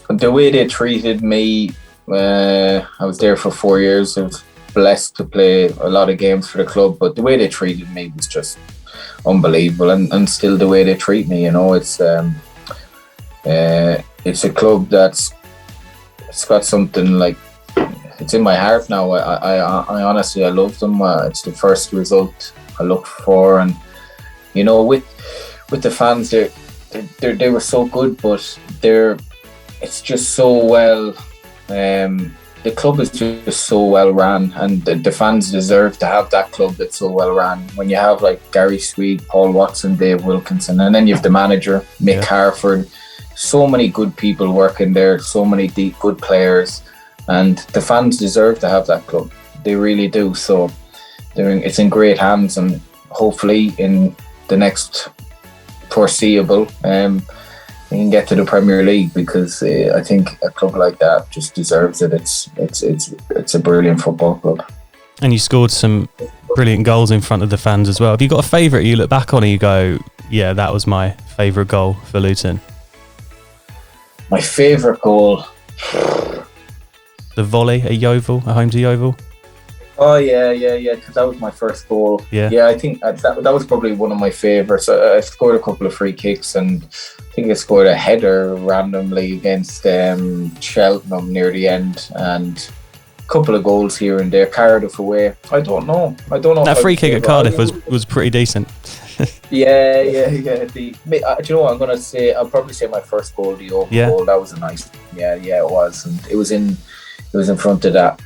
way they treated me, I was there for 4 years. I was blessed to play a lot of games for the club, but the way they treated me was just unbelievable, and still the way they treat me. It's a club it's got something it's in my heart now. I honestly, I love them. It's the first result I looked for, and with the fans, they were so good, but it's just so well. The club is just so well ran, and the fans deserve to have that club that's so well ran. When you have Gary Sweet, Paul Watson, Dave Wilkinson, and then you have the manager Mick Harford, so many good people working there, so many good players. And the fans deserve to have that club. They really do. So it's in great hands, and hopefully in the next foreseeable, we can get to the Premier League, because I think a club like that just deserves it. It's a brilliant football club. And you scored some brilliant goals in front of the fans as well. Have you got a favourite you look back on and you go, yeah, that was my favourite goal for Luton? My favourite goal... The volley at Yeovil, at home to Yeovil. Oh yeah, because that was my first goal. Yeah, I think that was probably one of my favourites. I scored a couple of free kicks, and I think I scored a header randomly against Cheltenham near the end, and a couple of goals here and there. Cardiff away. I don't know. That free kick at Cardiff was pretty decent. Yeah. Do you know what I'm gonna say? I'll probably say my first goal, the open goal. That was a nice. Yeah, it was, and it was in front of that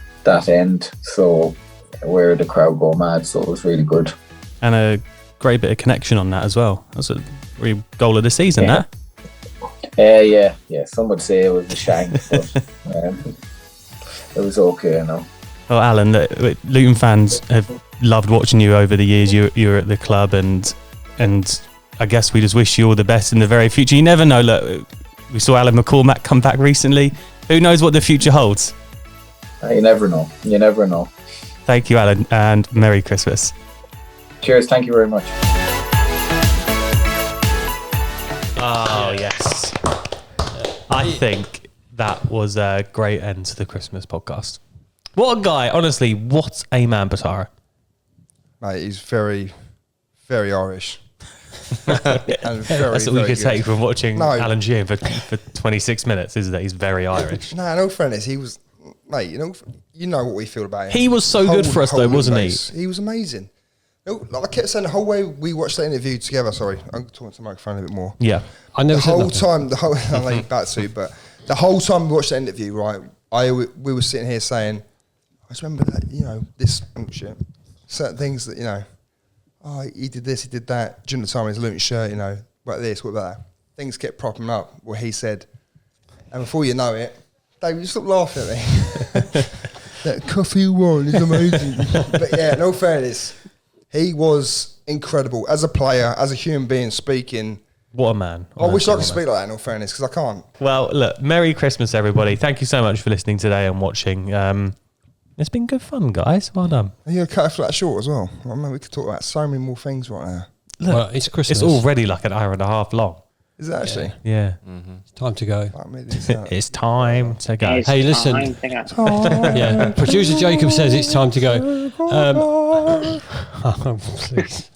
end. So where the crowd go mad. So it was really good. And a great bit of connection on that as well. That's a real goal of the season, Yeah. that. Yeah. Some would say it was a shank, but it was okay, you know. Well, Alan, Luton fans have loved watching you over the years. You're at the club, and I guess we just wish you all the best in the very future. You never know. Look, we saw Alan McCormack come back recently. Who knows what the future holds? You never know. You never know. Thank you, Alan, and Merry Christmas. Cheers. Thank you very much. Oh, yes. I think that was a great end to the Christmas podcast. What a guy. Honestly, what a man, Batara. Mate, he's very, very Irish. And very, That's what we very could good. take from watching No. Alan Sheehan for 26 minutes, isn't it? He's very Irish. No, in all fairness, he was, mate, you know what we feel about him. He was so good for us, though, wasn't he? He was amazing. Like I kept saying the whole way we watched that interview together, sorry, I'm talking to the microphone a bit more. Yeah. I never the said whole nothing. time, I know you're back to, but the whole time we watched the interview, right, we were sitting here saying, I just remember that, this shit, certain things that, oh, he did this, he did that, during the time in his Luton shirt, what this, what that. Things kept propping up, what he said. And before you know it, Dave, you stop laughing at me. That coffee wine is amazing. But yeah, in all fairness, he was incredible as a player, as a human being speaking. What a man. I wish I could Honestly, speak like that, in all fairness, because I can't. Well, look, Merry Christmas, everybody. Thank you so much for listening today and watching. It's been good fun, guys. Well done. Are you going to cut it flat short as well? I mean, we could talk about so many more things right now. Look, Well, it's Christmas. It's already like an hour and a half long. Is it actually? Yeah. It's time to go. Fuck me, this out. It's time to go. It's Hey, listen. time to go. Yeah, producer Jacob says it's time to go. Please.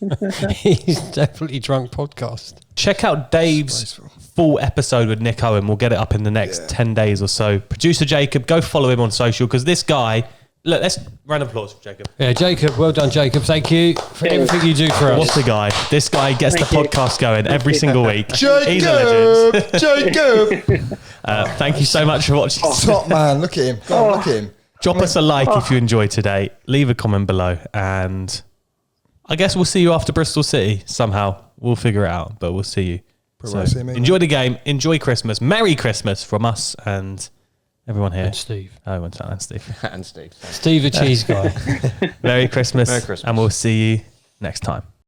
He's definitely drunk podcast. Check out Dave's Disgraceful. full episode with Nick Owen. We'll get it up in the next 10 days or so. Producer Jacob, go follow him on social because this guy... Look, let's round of applause for Jacob. Yeah, Jacob, well done, Jacob. Thank you for everything you do for us. What's the guy? This guy gets Thank the you. podcast going every single week. He's a legend. Jacob! Thank you so much for watching. Top man, look at him. God, look at him. Drop us a like if you enjoyed today. Leave a comment below. And I guess we'll see you after Bristol City somehow. We'll figure it out, but we'll see you. Probably won't see me, enjoy the game. Enjoy Christmas. Merry Christmas from us and everyone here. And Steve. Oh, and Steve. And Steve. Steve, the cheese guy. Merry Christmas. Merry Christmas. And we'll see you next time.